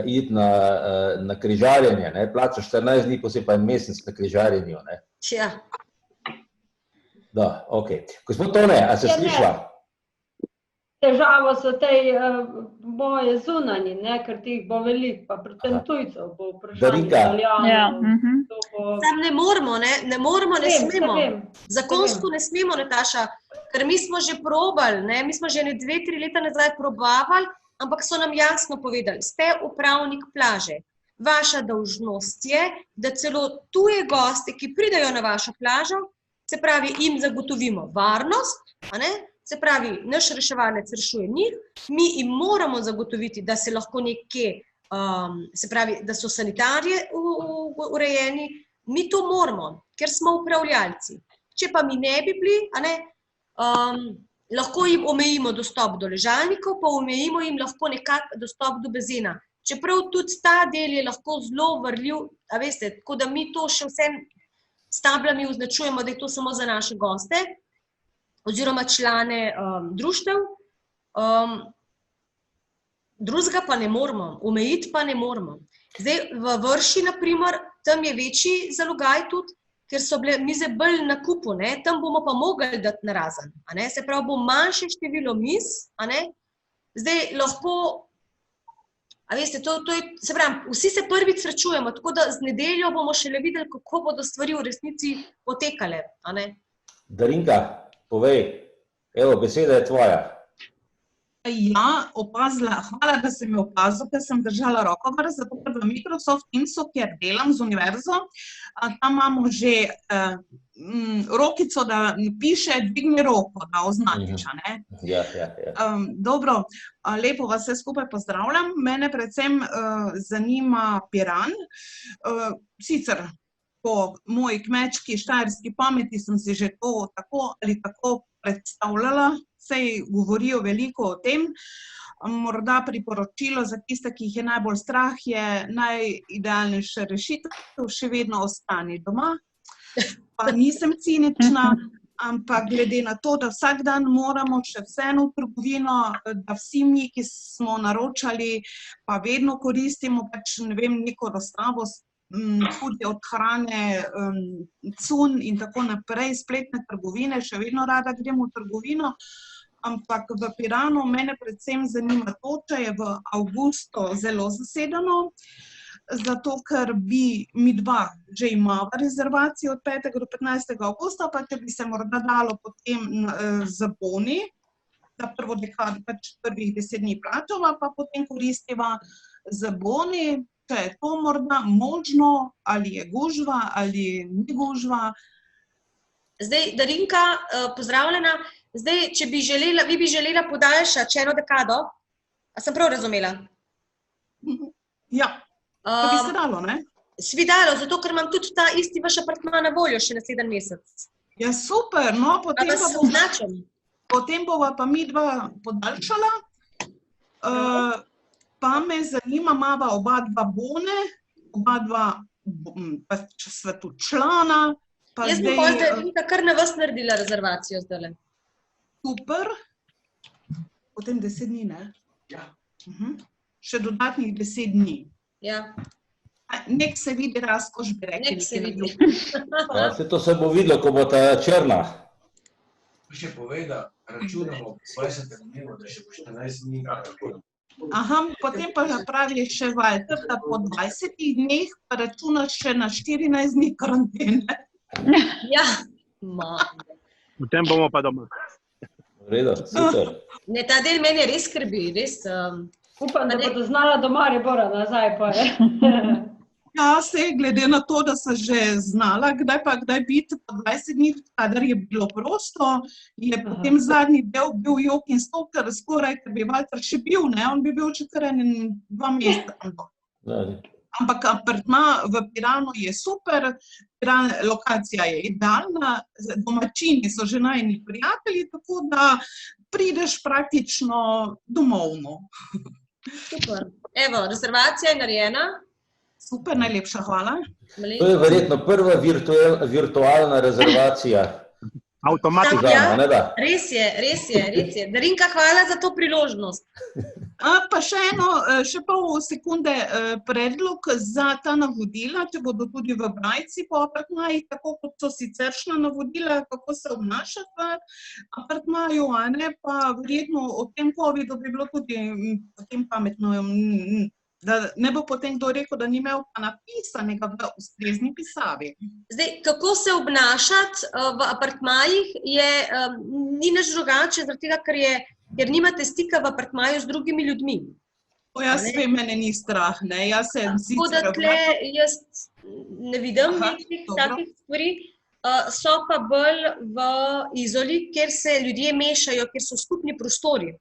iti na križarjenje, ne, plačaš 14 dni, potem pa en mesec na križarjenju, ne. Ja. Da, okej. Gospod Tone, a se slišla? Težavo so tej boje zunanji, ne, ker tih bo veliko, pa predvsem tujcev bo vprašanje Italijanov. Sam ne moramo, ne smemo. Zakonsko ne smemo, Nataša, ker mi smo že probali, ne, mi smo že 2-3 leta nazaj probavali, ampak so nam jasno povedali, ste upravnik plaže. Vaša dolžnost je, da celo tuje goste, ki pridejo na vašo plažo, se pravi, jim zagotovimo varnost, a ne? Se pravi, naš reševalec rešuje njih, mi jim moramo zagotoviti, da se lahko nekje, se pravi, da so sanitarije urejeni, mi to moramo, ker smo upravljalci. Če pa mi ne bi bili, a ne, lahko jim omejimo dostop do ležalnikov, pa omejimo jim lahko nekak dostop do bazena. Čeprav tudi ta del je lahko zelo vrljiv, a veste, tako da mi to še vsem s tablami označujemo, da je to samo za naše goste, oziroma člane društev. Drugega pa ne moramo, omejiti pa ne moramo. Zdaj, v Vrši, na primer, tam je večji zalogaj tudi, ker so bile mize bolj na kupu, ne, tam bomo pa mogli dati narazen, a ne, se pravi, bo manjše število miz, a ne, zdaj lahko, a veste, to je, se pravi, vsi se prvič srečujemo, tako da z nedeljo bomo šele videli, kako bodo stvari v resnici potekale, a ne. Darinka, povej, evo, beseda je tvoja. Ja, opazila, hvala, da si me opazil, ker sem držala roko gor, zato ker v Microsoft Teamsu, kjer delam z univerzo, tam imamo že rokico, da piše dvigni roko, da označiš, ne? Ja. Dobro, lepo vas vse skupaj pozdravljam. Mene predvsem zanima Piran. Sicer po moji kmečki štajerski pameti sem si že to tako ali tako predstavljala, saj govorijo veliko o tem. Morda priporočilo za tiste, ki jih je najbolj strah, je najidealnejša rešitev, še vedno ostani doma. Pa nisem cinična, ampak glede na to, da vsak dan moramo še vseeno v trgovino, da vsi mi, ki smo naročali, pa vedno koristimo pač, ne vem, neko razstavo, tudi od hrane, cun in tako naprej, spletne trgovine, še vedno rada gremo v trgovino, ampak v Piranu mene predvsem zanima to, če je v avgustu zelo zasedeno, zato ker bi mi dva že imava rezervacijo od 5. do 15. avgusta, pa če bi se morda dalo potem z boni, da prvo dekado pač prvih 10 dni plačava, pa potem koristiva z boni, če je to morda možno, ali je gužva, ali ni gužva. Zdaj, Darinka, pozdravljena. Zdaj, če bi želela, vi bi želela podaljšati eno dekado, a sem prav razumela? Ja, to bi se dalo, ne? Se bi dalo, zato ker imam tudi ta isti vaš apartma na voljo še naslednji mesec. Ja, super, no, potem bova pa mi dva podaljšala. Pa me zanima, imava oba dva bone, oba dva svetočlana. Jaz bi pa Darinka kar na vas naredila rezervacijo zdajle. Super. Potem 10 dni, ne? Ja. Še dodatnih 10 dni. Ja. Nek se vidi Razkoš, bi rekli. Nek se vidi. Ja, to se bo videlo, ko bo ta črna. Še povej, da računamo 20 dnevno, da še po 14 dni. Aha, potem pa pravi še Walter, da po 20 dneh pa računaš še na 14 dni karantene. Ja, Potem bomo pa doma. V redu, super. ne, ta del meni res skrbi, res. Upam, da bodo znala do Maribora nazaj, pa je. Ja, se glede na to, da sem že znala, kdaj biti po 20 dni, kadar je bilo prosto, je potem zadnji del bil jok in stol, ker skoraj, ker bi Walter še bil, ne, on bi bil še kar 2 meseca. Ampak apartma v Piranu je super, lokacija je idealna, domačini so že najini prijatelji, tako da prideš praktično domovno. Super. Evo, rezervacija je narejena. Super, najlepša hvala. To je verjetno prva virtualna rezervacija. Avtomatično. Res je. Darinka, hvala za to priložnost. Pa še pol sekunde predlog za ta navodila, če bodo tudi v brajci po apartmajih, tako kot so siceršna navodila, kako se obnašati v apartmaju, a ne, pa verjetno o tem covidu bi bilo tudi potem pametno, da ne bo potem kdo rekel, da ni imel pa napisanega v ustrezni pisavi. Zdaj, kako se obnašati v apartmajih ni nič drugače, zaradi tega, ker nimate stika v apartmaju z drugimi ljudmi. Jaz vem, mene ni strah, ne, jaz se Tako da tle jaz ne vidim nekih takih stvari, so pa bolj v Izoli, kjer se ljudje mešajo, kjer so skupni prostori.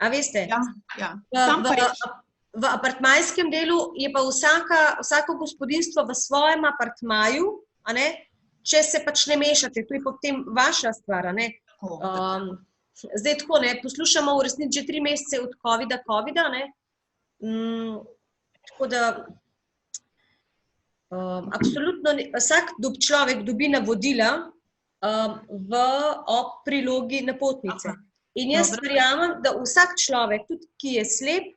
A veste? Ja. V apartmajskem delu je pa vsako gospodinjstvo v svojem apartmaju, a ne, če se pač ne mešate, to je potem vaša stvar, a ne. Zdaj tako, ne, poslušamo v resnici že 3 mesece od covida, ne, tako da absolutno vsak človek dobi navodila ob prilogi napotnice. In jaz verjamem, da vsak človek, tudi ki je slep,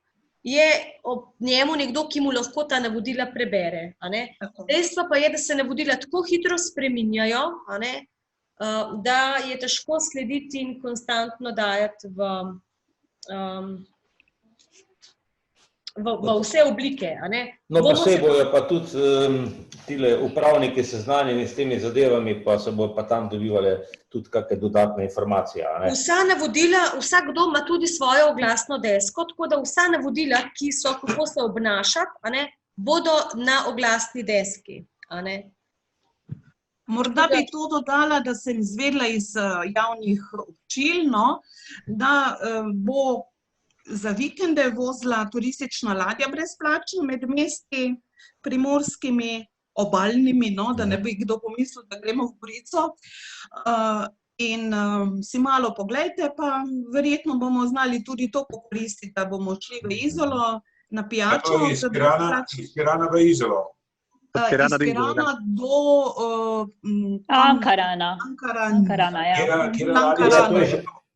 je ob njemu nekdo, ki mu lahko ta navodila prebere. Dejstvo pa je, da se navodila tako hitro spreminjajo, da je težko slediti in konstantno dajati v vse oblike. No, pa se bojo pa tudi tile upravniki seznanjeni s temi zadevami, pa se bojo pa tam dobivali tudi kakšne dodatne informacije. Vsa navodila, vsakdo ima tudi svojo oglasno desko, tako da vsa navodila, ki so, kako se obnašati, bodo na oglasni deski. Morda bi to dodala, da sem izvedela iz javnih občil, da bo za vikende vozila turistična ladja brezplačno med mesti primorskimi, obalnimi, da ne bi kdo pomislil, da gremo v Gorico. In si malo poglejte, pa verjetno bomo znali tudi to pokoristiti, da bomo šli v Izolo na pijačo. Iz Pirana v Izolo. Iz Pirana do Ankarana.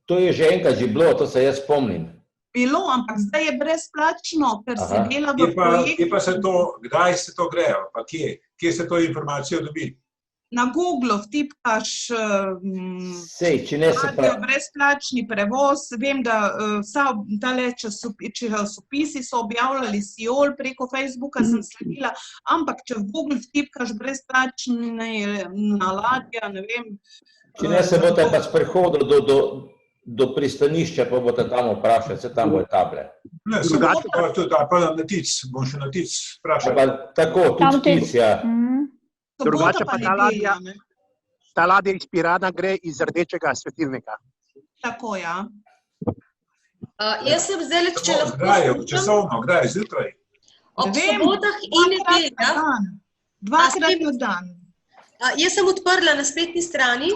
To je že enkrat že bilo, to se jaz spomnim. Bilo, ampak zdaj je brezplačno, ker se dela v projektu. Kdaj se to grejo, pa kje se to informacijo dobi? Na Google vtipkaš brezplačni prevoz. Vem, da tale časopisi so objavljali Siol preko Facebooka, sem sledila, ampak če v Google vtipkaš brezplačna ladja, ne vem. Če ne se boste pa sprehodili do pristanišča, pa boste tam vprašali, se tam bojo table. Ne, se bojo tudi, pa na tic, bom še na tic vprašali. Tako, tudi tic, ja. Drugače pa ta ladja iz Pirana gre iz rdečega svetilnika. Tako, ja. Jaz sem zdaj, če lahko skušam. Časovno, kdaj, zjutraj? Ob sobotah in nedeljah. 2-krat na dan. Jaz sem odprla na spletni strani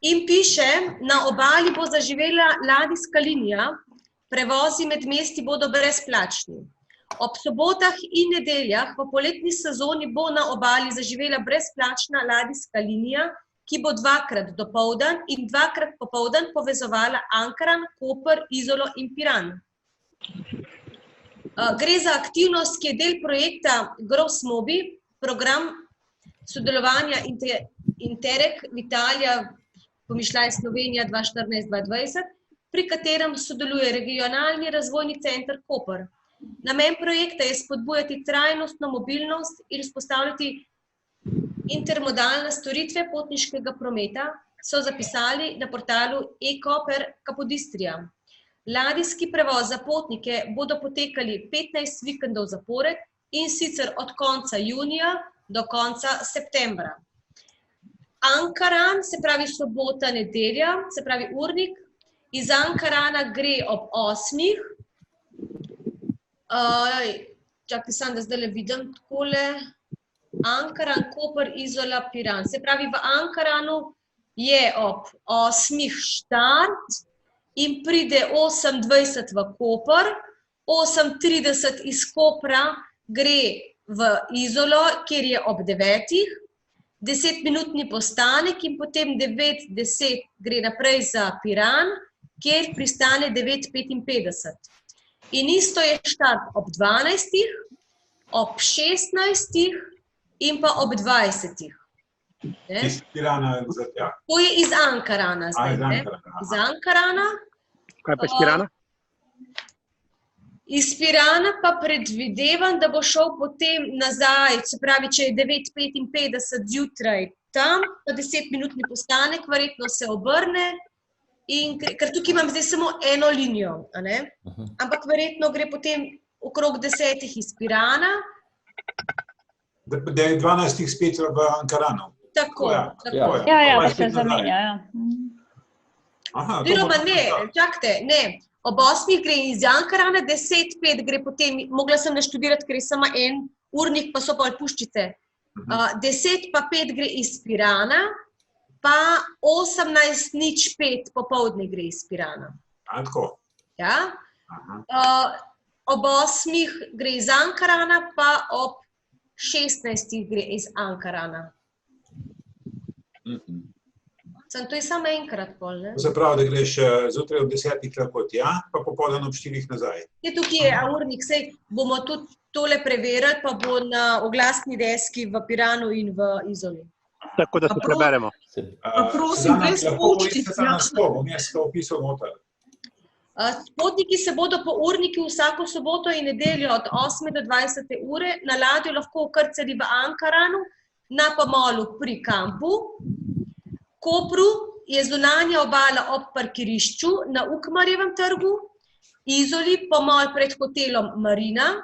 in piše, na obali bo zaživela ladijska linija, prevozi med mesti bodo brezplačni. Ob sobotah in nedeljah v poletni sezoni bo na obali zaživela brezplačna ladijska linija, ki bo 2-krat dopoldan in 2-krat popoldan povezovala Ankaran, Koper, Izolo in Piran. Gre za aktivnost, ki je del projekta GrowSmobi, program sodelovanja Interreg Italija Pomišljaj Slovenija 2014-2020, pri katerem sodeluje Regionalni razvojni center Koper. Namen projekta je spodbujati trajnostno mobilnost in vzpostavljati intermodalne storitve potniškega prometa, so zapisali na portalu e-Koper Capodistria. Ladijski prevoz za potnike bodo potekali 15 vikendov zapored in sicer od konca junija do konca septembra. Ankaran, se pravi sobota, nedelja, se pravi urnik, iz Ankarana gre ob 8. Čakaj sam, da zdaj le vidim takole. Ankaran, Koper, Izola, Piran. Se pravi, v Ankaranu je ob 8. štart in pride 8:20 v Koper, 8:30 iz Kopra gre v Izolo, kjer je ob 9. 10-minutni postanek in potem 9:10 gre naprej za Piran, kjer pristane 9:55. In isto je štart ob 12, ob 16 in pa ob 20. Iz Pirana za tja. To je iz Ankarana zdaj. Iz Ankarana. Kaj pa iz Pirana? Iz Pirana pa predvidevam, da bo šel potem nazaj, se pravi, če je 9:55 zjutraj tam, pa 10-minutni postanek, verjetno se obrne, in, ker tukaj imam zdaj samo eno linijo, a ne? Ampak verjetno gre potem okrog 10 iz Pirana. Da je 12 spet v Ankaranu. Tako. Ja, da se zamenja, ja. Oziroma ne, čakajte, ne. Ob 8 gre iz Ankarana, 10:05 gre potem, mogla sem naštudirati, ker je samo en urnik, pa so pa puščice. 10:05 gre iz Pirana, pa 18:05 popoldne gre iz Pirana. Tako. Ja. Ob 8 gre iz Ankarana, pa ob 16 gre iz Ankarana. Sem to je samo enkrat pol, ne? Se pravi, da greš zjutraj ob 10 lahko tja, pa popoldan ob 4 nazaj. Tukaj je urnik, sej bomo tudi tole preverili, pa bo na oglasni deski v Piranu in v Izoli. Tako da se preberemo. Prosim, brez poučnic. Bom jaz to opisal noter. Potniki se bodo po urniki vsako soboto in nedeljo od 8 do 20 ure na ladjo lahko vkrcali v Ankaranu, na pomolu pri kampu. Kopru je zunanja obala ob parkirišču na Ukmarjevem trgu, Izoli pomol pred hotelom Marina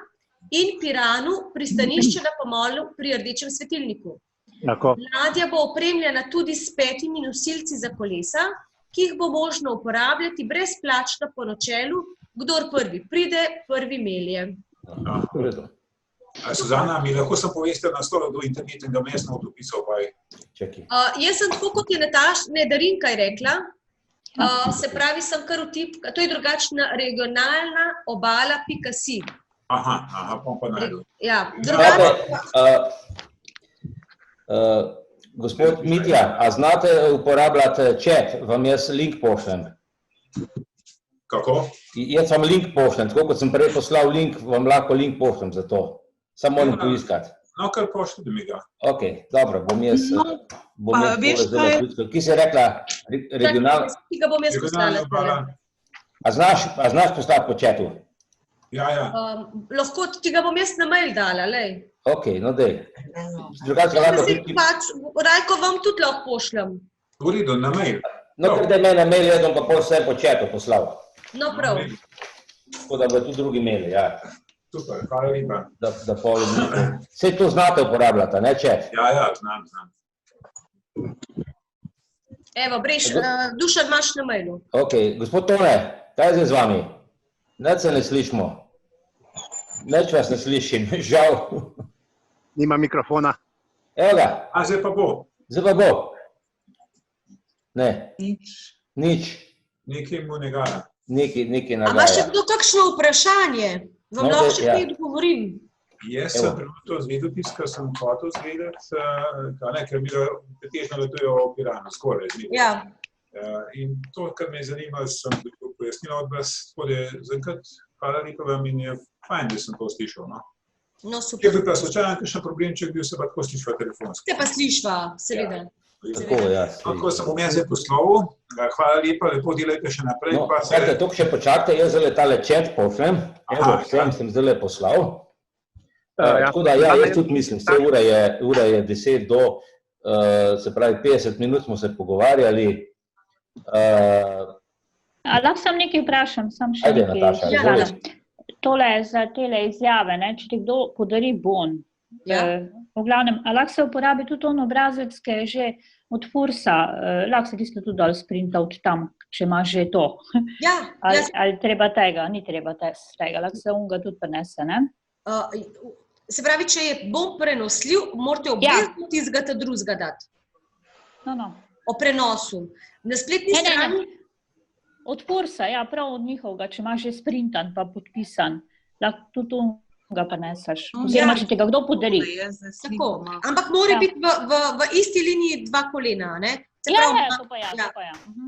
in Piranu pristanišče na pomolu pri Rdečem svetilniku. Ladja bo opremljena tudi s 5 nosilci za kolesa, ki jih bo možno uporabljati brezplačno po načelu, kdor prvi pride, prvi melje. Suzana, mi lahko sem poveste naslov do interneta in da mestno dopisal pa je? Jaz sem tako, kot je Darinka je rekla, se pravi, sem kar vtipka, to je drugačna regionalna obala.si. Aha, pa najdu. Ja, Gospod Mitja, a znate uporabljati chat? Vam jaz link pošljem. Kako? Jaz vam link pošljem, tako kot sem prej poslal link, vam lahko link pošljem za to. Samo moram poiskati. No, kar pošljite mi ga. Ok, dobro, bom jaz ki si rekla regionalno? Ki ga bom jaz poslala. A znaš poslati po chatu? Ja. Lahko ti ga bom jaz na mail dala, lej. Ok, no dej. Rajko vam tudi lahko pošljem. V redu, na mail. No, ker da me na mail, jaz bom pa vse po chatu poslal. No, prav. Tako da bo tudi drugi mail, ja. Super, hvala lepa. Vse to znate uporabljati, ne chat? Ja, znam. Evo, Dušan imaš na mailu. Ok, gospod Tone, kaj je zdaj z vami? Nič se ne slišimo. Nič vas ne slišim, žal. Nima mikrofona. Evo ga. A zdaj pa bo? Zdaj pa bo. Ne. Nič. Nekaj mu negara. Nekaj nagaja. A imaš še kdo kakšno vprašanje? Vam lahko še kaj odgovorim. Jaz sem trenutno zvedel ker sem hotel zvedeti, ker mi pretežno letujejo v Piranu, skoraj zvedeti. Ja. In to, kar me zanima, sem pojasnila od vas, tako da zaenkrat hvala lepa vam in je fajn, da sem to slišal. No, super. Kje bi pa slučajno kakšen problem, če bi se pa tako slišala telefonsko? Se pa slišva, seveda. Tako, ja. Tako sem bom jaz zdaj poslovil. Hvala lepa, lepo delajte še naprej. No, tukaj še počakajte, jaz zdaj tale chat pošljem. Evo, sem zdaj poslal. Tako da, ja, jaz tudi mislim, vse ura je 10 do, se pravi, 50 minut smo se pogovarjali. Lahko sem nekaj vprašam, sem še Ajde, Nataša, izvoli. Tole za tele izjave, ne, če ti kdo podari bon. V glavnem, a lahko se uporabi tudi on obrazec, ki je že od Fursa, lahko se tisto tudi dal sprinta od tam, če imaš že to. Ali treba tega, ni treba tega, lahko se unga tudi prenese, ne? Se pravi, če je bon prenosljiv, morate obvezno tistega drugega dati. O prenosu. Na spletni strani? Od Fursa, ja, prav od njihovega, če imaš že sprintan pa podpisan, lahko tudi ga preneseš. Oziroma, če ti ga kdo podari. Tako, ampak mora biti v isti liniji 2 kolena, ne? To pa ja.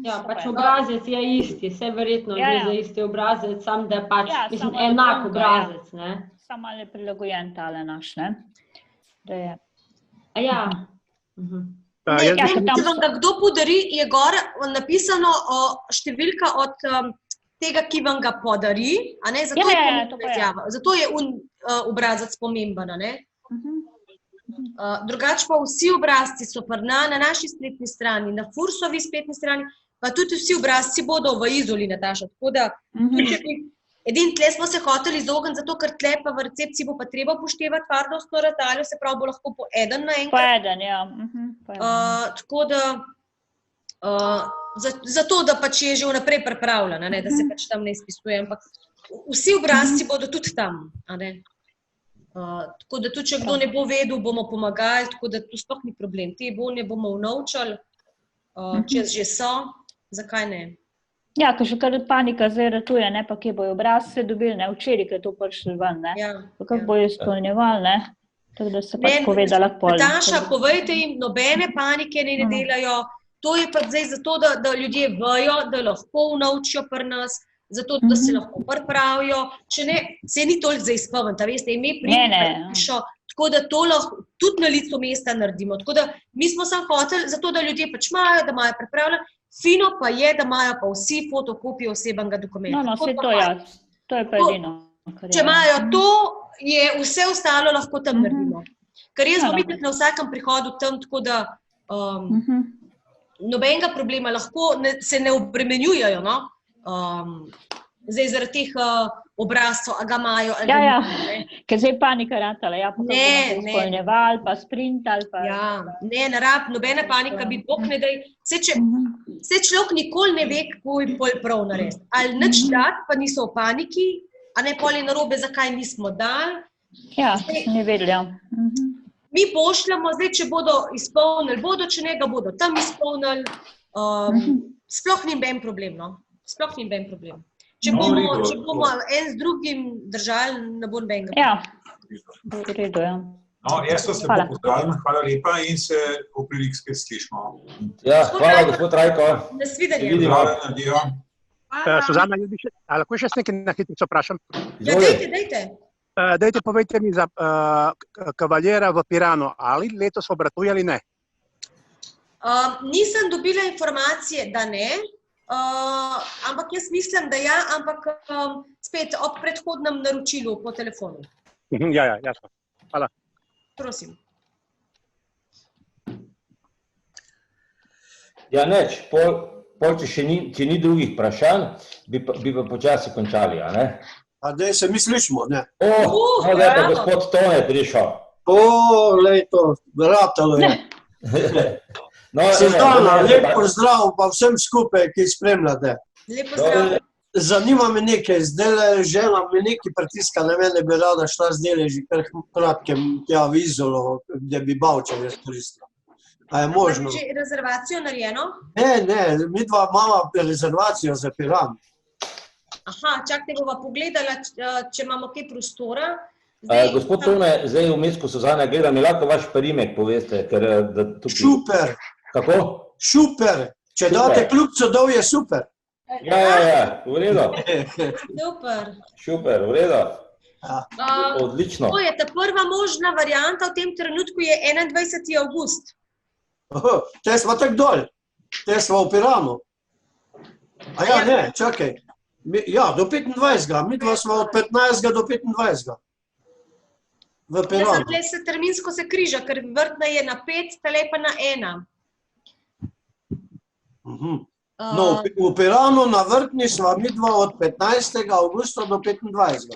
Ja, pač obrazec je isti, vse verjetno gre za isti obrazec, sam da je pač enak obrazec, ne? Sam malo je prilagojen tale naš, ne? Da je. Če vam ga kdo podari, je gor napisano številka od tega, ki vam ga podari, a ne, zato je pomembna izjava. Zato je obrazac pomemben, ne. Drugače pa vsi obrazci so na naši spletni strani, na Fursovi spletni strani, pa tudi vsi obrazci bodo v Izoli, Nataša. Tako da, edin tle smo se hoteli izogniti, zato ker tle pa v recepciji bo pa treba upoštevati varnostno razdaljo, se pravi, bo lahko po eden naenkrat. Po eden, ja. Tako da, zato, da pač je že vnaprej pripravljena, da se pač tam ne izpisuje, ampak vsi obrazci bodo tudi tam. Tako da tudi, če kdo ne bo vedel, bomo pomagali, tako da tu sploh ni problem. Te bonje bomo vnovčali, če že so, zakaj ne? Ja, ker že kar panika zdaj ratuje, ne, pa kje bojo obrazce dobili, ne, včeraj, ker je to prišli ven, ne, pa kako bojo izpolnjevali, ne, tako da se pač povedala pol. Nataša, povejte jim, nobene panike ne delajo, to je pa zdaj zato, da ljudje vejo, da lahko vnovčijo pri nas, zato, da se lahko pripravijo, če ne, se ni toliko za izpolniti, veste, ime pripišo, tako da to lahko tudi na licu mesta naredimo, tako da mi smo sam hoteli, zato, da ljudje pač imajo, da imajo pripravljeno, fino pa je, da imajo pa vsi fotokopijo osebnega dokumenta. No, se to je, to je pa edino. Če imajo to, je vse ostalo lahko tam naredimo. Ker jaz bom videti na vsakem prihodu tam, tako da nobenega problema, lahko se ne obremenjujejo, no? Zdaj zaradi teh obrazcev, a ga imajo ali ja, ker zdaj panika ratala, ja, pa kako bomo izpolnjevali, pa sprintali, pa... Ja, ne, nobena panika biti, bog ne daj, vse človek nikoli ne ve, kako je pol prav narediti. Ali nič dati, pa niso v paniki, a ne pol je narobe, zakaj nismo dali. Ja, ne vedeli, ja. Mi pošljamo, zdaj, če bodo izpolnili, če ne ga bodo tam izpolnili, sploh ni ben problem, no. Sploh ni ben problem. Če bomo en z drugim držali, ne bo benga. Ja, v redu, ja. No, jaz vas lepo pozdravljam, hvala lepa in se v prilik spet slišimo. Ja, hvala, gospod Rajko. Nasvidenje. Hvala, nadijo. Suzana, lahko še nekaj na hitrico vprašam? Ja, dejte. Dajte, povejte mi za Kavaljera v Piranu, ali letos obratuje ali ne? Nisem dobila informacije, da ne. Ampak jaz mislim, da ja, ampak spet ob predhodnem naročilu po telefonu. Ja, jasno. Hvala. Prosim. Ja, neč, če ni drugih vprašanj, bi pa počasi končali, a ne? A dej se mi slišimo, ne? Da je pa gospod Tone prišel. Lej to, ratalo je. Suzana, lep pozdrav pa vsem skupaj, ki spremljate. Lep pozdrav. Zanima me nekaj, zdaj žena me nekaj pritiska na mene, bi rada šla zdaj že kar kratkem tja v Izolo, gdje bi Bavčar jaz koristila. A je možno? Imate že rezervacijo narejeno? Ne, mi dva imamo rezervacijo za Piran. Aha, čakajte, bova pogledala, če imamo kaj prostora. Gospod Tone, zdaj vmes, ko Suzana gleda, mi lahko vaš priimek poveste, ker da tukaj... Šuper. Kako? Šuper. Če date kljubco dol, je super. Ja, v redu. Super. Šuper, v redu. Odlično. To je ta prva možna varianta v tem trenutku je 21. avgust. Te smo tako dol. Te smo v Piranu. A ja, ne, čakaj. Ja, do 25. Mi dva smo od 15. do 25. V Piranu. Tle se terminsko se križa, ker Vrtna je na 5, tale pa na 1. No, v Piranu na Vrtni smo mi dva od 15. avgusta do 25.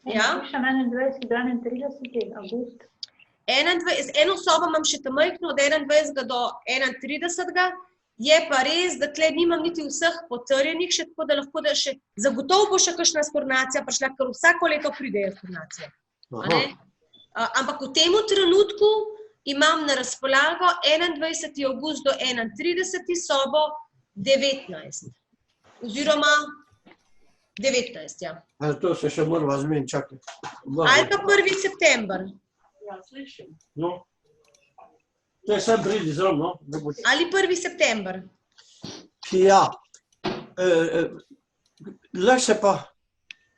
Ja. 21, 31. avgust. Eno sobo imam še tam majhno, od 21. do 31. Je pa res, da tle nimam niti vseh potrjenih, še tako da lahko da še zagotovo bo še kakšna stornacija prišla, ker vsako leto pridejo stornacije. Ampak v tem trenutku imam na razpolago 21. avgust do 31. sobo 19. Oziroma 19, ja. To se še morava zmeniti, čakaj. Ali pa 1. september. Ja, slišim. No. To je sem pridi zelo, no. Ali 1. september. Ja. Le se pa,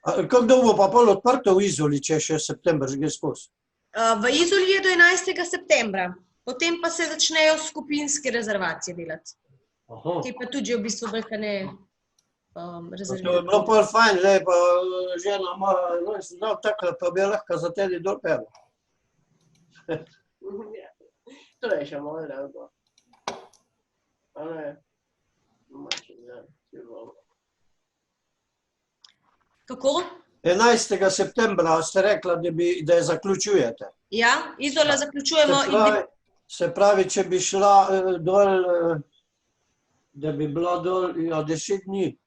kako dolgo pa pol odprto v Izoli, če še september že gre skozi? V Izoli je do 11. septembra. Potem pa se začnejo skupinske rezervacije delati. Ki pa tudi v bistvu velikane rezervirati. To je bilo pol fajn, zdaj pa žena ima, no, sem dal takrat, pa bi lahko za tedi dol pel. To je še malo dolgo. Kako? 11. septembra ste rekla, da je zaključujete. Ja, Izola zaključujemo. Se pravi, če bi šla dol, da bi bila dol 10 dni,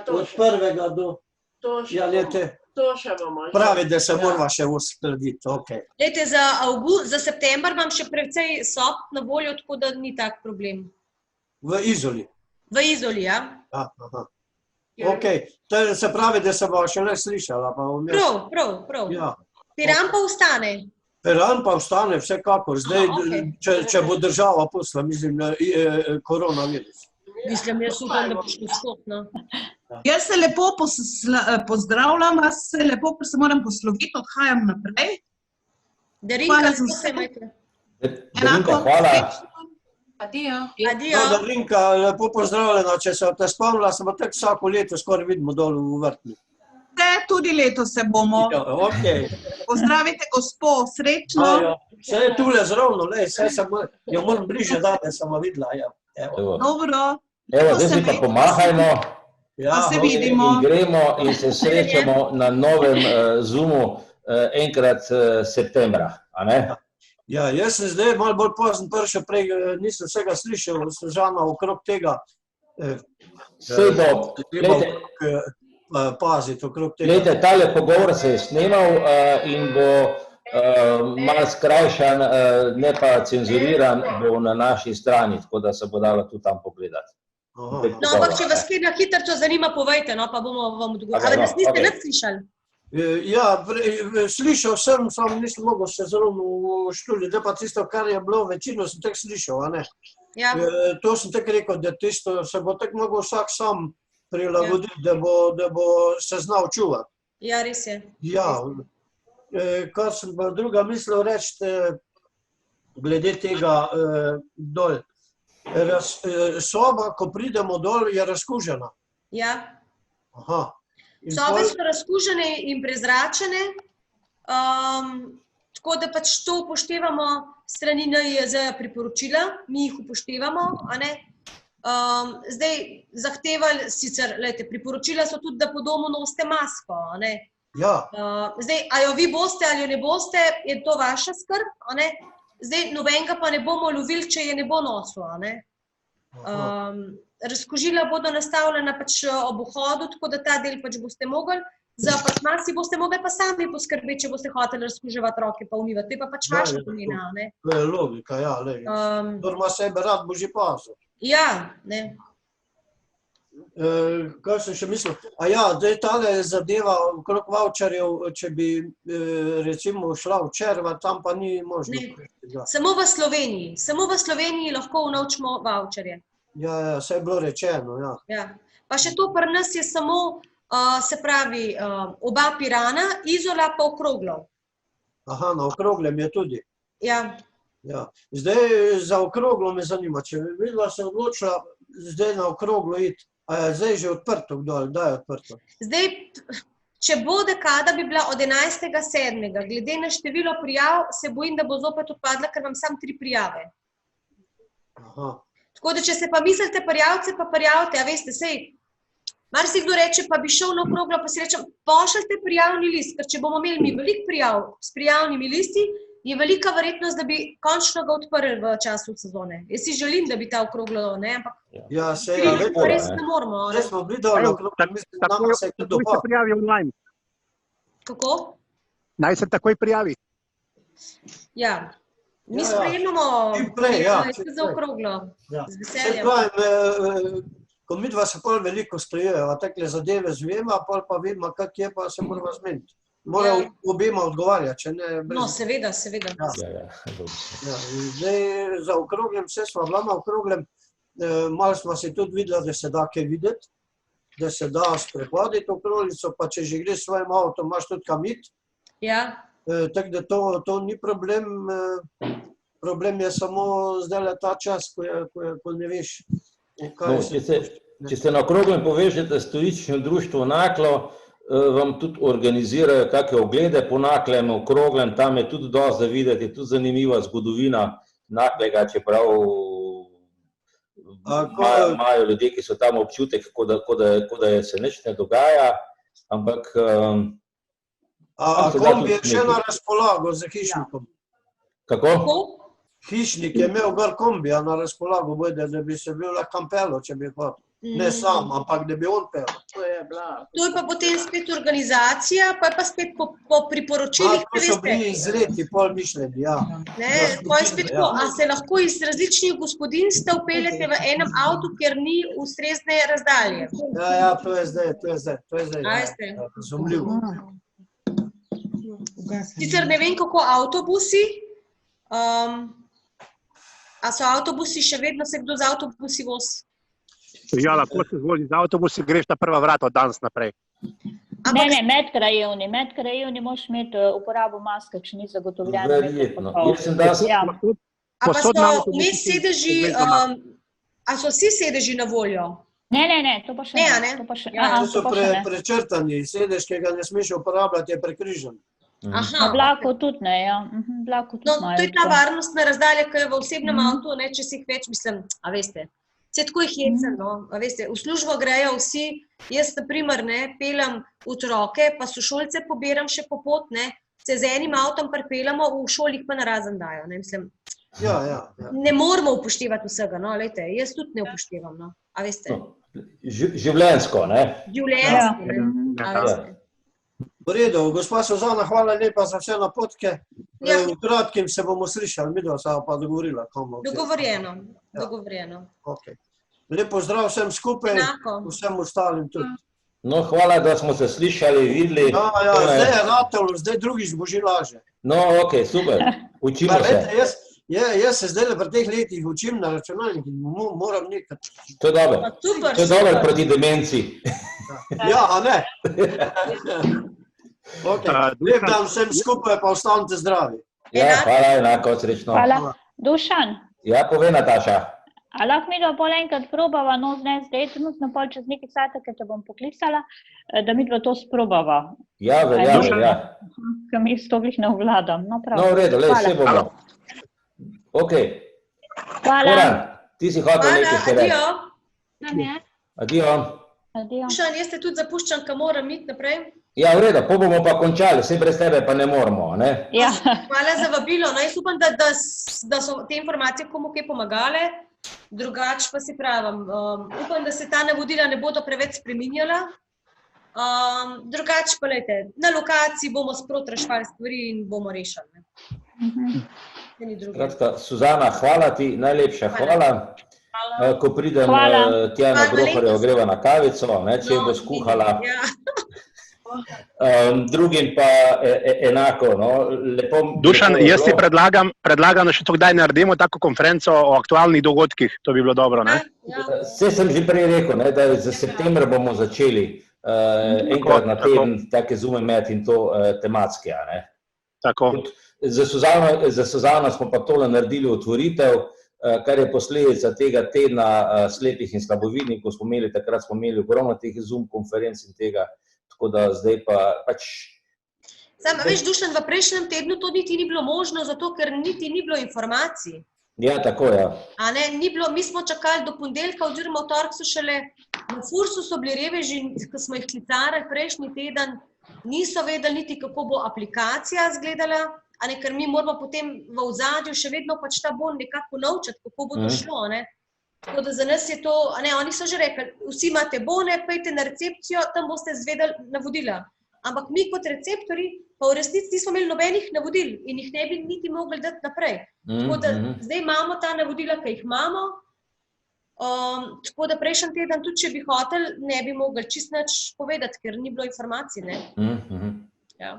od 1. do lete. To še bomo. Pravi, da se morava še uskladiti, okej. Lejte, za september imam še precej sob na voljo, tako da ni tak problem. V Izoli? V Izoli, ja. Okej, se pravi, da se bova še le slišala. Prav. Piran pa ostane. Piran pa ostane, vsekakor. Zdaj, če bo država posla, mislim, koronavirus. Mislim, jaz upam, da bo šlo skopno. Jaz se lepo pozdravljam, vas se lepo, ker se moram posloviti, odhajam naprej. Darinka, kako se imate? Darinka, hvala. Adijo. Darinka, lepo pozdravljena, če se te spomnila, se bo tako vsako leto skoraj vidimo dol v Vrtni. Tudi leto se bomo. Pozdravite gospo, srečno. Vse je tule zrovno, jo moram bliže dati, da sem videla. Dobro. Evo, zdaj si pa pomahajmo. Pa se vidimo. In gremo in se srečamo na novem Zoomu enkrat septembra, a ne? Ja, jaz sem zdaj malo bolj pozno prišel, prej nisem vsega slišal, Snežana, okrog tega. Sej bo, paziti okrog tega. Glejte, tale pogovor se je snemal in bo malo skrajšan, ne pa cenzuriran, bo na naši strani, tako da se bo dalo tudi tam pogledati. No, ampak če vas kaj na hitrco zanima, povejte, no, pa bomo vam odgovorili. Ali nas niste nič slišali? Ja, slišal sem, samo nisem mogel se zelo uštuli, da pa tisto, kar je bilo, večino sem tako slišal, a ne? Ja. To sem tako rekel, da tisto se bo tako mogel vsak sam prilagoditi, da bo se znal čuvati. Ja, res je. Ja, kar sem pa druga mislil reči, glede tega dol. Soba, ko pridemo dol, je razkužena. Ja. Aha. Sobe so razkužene in prezračene, tako da pač to upoštevamo strani NIJZ priporočila, mi jih upoštevamo, a ne. Zdaj, zahtevali, sicer, lejte, priporočila so tudi, da po domu nosite masko, a ne. Ja. Zdaj, a jo vi boste ali jo ne boste, je to vaša skrb, a ne. Zdaj, nobenega pa ne bomo lovili, če je ne bo nosil, a ne. Razkužila bodo nastavljena pač ob vhodu, tako da ta del pač boste mogli, za pač masi boste mogli pa sami poskrbeti, če boste hoteli razkuževati roke pa umivati, to je pa pač vaša pomena, ne. To je logika, ja, kdor ima sebe rad, bo že pazil. Ja, ne. Kaj sem še mislil? A ja, zdaj tale zadeva okrog vavčarjev, če bi recimo šla v Červa, tam pa ni možno. Samo v Sloveniji lahko unovčimo vavčarje. Ja, vse je bilo rečeno, ja. Ja, pa še to pri nas je samo, se pravi, oba Pirana, Izola pa Okroglov. Aha, na Okroglem je tudi. Ja. Ja. Zdaj za okroglo me zanima, če bi videla se odločila zdaj na okroglo iti, a je zdaj že odprto, kdaj je odprto? Zdaj, če bo dekada bi bila od 11.7. Glede na število prijav, se bojim, da bo zopet odpadla, ker imam samo 3 prijave. Aha. Tako da, če se pa mislite prijavce, pa prijavite, a veste, sej, marsikdo reče, pa bi šel na okroglo, pa si rečem, pošljite prijavni list, ker če bomo imeli mi veliko prijav s prijavnimi listi, je velika verjetnost, da bi končno ga odprli v času sezone. Jaz si želim, da bi ta okroglo, ne, ampak Ja, sej, ja, res ne moramo. zdaj smo bili dol na okroglo, mislim, nama se je tudi Takoj se dopa. prijavi online. Kako? Naj se takoj prijavi. Ja. Mi Ja, ja. sprejemamo Čim prej, ja, prijave čim za prej. okroglo, Ja. z Saj veseljem. pravim, ko midva se pol veliko sprejeva, takle zadeve zvema, pol pa vemo, kak je, pa se moramo zmeniti. Mora Ja. obema odgovarjati, če ne brez... No, seveda, seveda. Ja. Ja, in zdaj za okroglem, vse sva bila na okroglem, malo smo se tudi videla, da se da kaj videti, da se da sprehoditi okroglico, pa če že greš s svojim avtom, imaš tudi kam iti. Ja. Tako da to ni problem. Problem je samo zdaj ta čas, ko ne veš, kaj No, če se na okroglem povežete s turističnim društvom Naklo, vam tudi organizirajo kakšne oglede po Naklem, okroglem, tam je tudi dosti za videti, tudi zanimiva zgodovina Naklega, čeprav imajo ljudje, ki so tam občutek, kot da se nič ne dogaja, ampak... A kombi je še na razpolago za hišnikom? Kako? Hišnik je imel gor kombija na razpolago, bojde, da bi se bil lahko pelil, če bi hotel. Ne sam, ampak da bi on pelil. To je pa potem spet organizacija, pa je pa spet po priporočilih, To so bili izleti, pol mišljeni, ja. Pa je spet tako, a se lahko iz različnih gospodinjstev peljete v enem avtu, ker ni ustrezne razdalje? Ja, to je zdaj. A veste. Razumljivo. Sicer ne vem, kako avtobusi, a so avtobusi še vedno se kdo z avtobusi vozi? Ja, lahko se zvozi z avtobusi, greš na prva vrata od danes naprej. Ne, medkrajevni moraš imeti uporabo maske, če ni zagotovljeno. Verjetno. Jaz sem danes... A pa so vmes sedeži, a so vsi sedeži na voljo? Ne, to pa še ne. To so prečrtani, sedež, ki ga ne smeš uporabljati, je prekrižen. Na vlaku tudi ne, ja. No, to je ta varnostna razdalja, ki je v osebnem avtu, če si jih več, mislim, a veste, vse tako je hecen, no, a veste, v službo grejo vsi, jaz na primer, peljem otroke, pa sošolce pobiram še po pot, se z enim avtom pripeljamo, v šolih pa narazen dajo, mislim. Ja. Ne moramo upoštevati vsega, no, lejte, jaz tudi ne upoštevam, no, a veste. Življenjsko, ne? Življenjsko, a veste. V redu, gospa Suzana, hvala lepa za vse napotke. V kratkim se bomo slišali, midva se pa dogovorila. Dogovorjeno. Lep pozdrav vsem skupaj, vsem ostalim tudi. No, hvala, da smo se slišali, videli. Ja, zdaj je ratalo, zdaj drugič bo že laže. No, ok, super, učimo se. Jaz se zdaj pri teh letih učim na računalniku, moram nekaj. To je dobro. To je dobro proti demenci. Ja, a ne? Lep dan vsem skupaj, pa ostanite zdravi. Ja, hvala, enako, srečno. Hvala. Dušan? Ja, povej, Nataša. A lahko midva pol enkrat probava, no zdaj trenutno pol čez nekaj sajta, ker te bom poklicala, da midva to sprobava. Ja, veljavno, ja. Ker mi s to glih ne obvladam. No, v redu, vse bomo. Ok. Hvala. Goran, ti si hotel nekaj še reči. Adijo. Dušan, jaz te tudi zapuščam, ka moram iti naprej. Ja, v redu, bomo pa končali, vse brez tebe pa ne moramo, ne? Hvala za vabilo, no jaz upam, da so te informacije komu kaj pomagale, drugače pa si pravim, upam, da se ta navodila ne bodo preveč spreminjala, drugače pa lejte, na lokaciji bomo sproti rešvali stvari in bomo rešali. Kratka, Suzana, hvala ti, najlepša hvala. Ko pridem tja na Groharjevo, greva na kavico, če bo skuhala. Drugim pa enako. Dušan, jaz ti predlagam, da še to kdaj naredimo tako konferenco o aktualnih dogodkih, to bi bilo dobro, ne? Vse sem že prej rekel, da za september bomo začeli enkrat na teden take Zoom met in to tematske, ne? Tako. Za Suzano smo pa tole naredili otvoritev, kar je posledica tega tedna slepih in slabovidnih, ko smo imeli, takrat smo imeli ogromno teh Zoom konferenc in tega, tako da zdaj pa pač... Sam, veš, Dušan, v prejšnjem tednu to niti ni bilo možno, zato ker niti ni bilo informacij. Ja, tako, ja. A ne, ni bilo, mi smo čakali do ponedeljka, oziroma v torek so šele, na Fursu so bili reveži, ko smo jih klicali prejšnji teden, niso vedeli niti, kako bo aplikacija izgledala, a ne, ker mi moramo potem v ozadju še vedno pač ta bon nekako naučiti, kako bo to šlo, ne. Tako da za nas je to, a ne, oni so že rekli, vsi imate bone, pejte na recepcijo, tam boste izvedeli navodila. Ampak mi kot receptori pa v resnici nismo imeli nobenih navodil in jih ne bi niti mogli dati naprej. Tako da zdaj imamo ta navodila, ki jih imamo, tako da prejšnji teden, tudi če bi hotel, ne bi mogli čist nič povedati, ker ni bilo informacij, ne. Ja.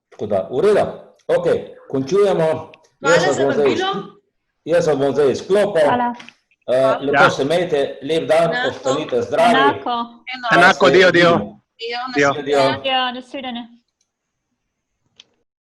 Tako da, v redu. Ok, končujemo. Hvala za vabilo. Jaz vam bom zdaj izklopil. Hvala. Lepo se imejte, lep dan, ostanite zdravi. Enako. Enako, dio. Ja, nasvidenje.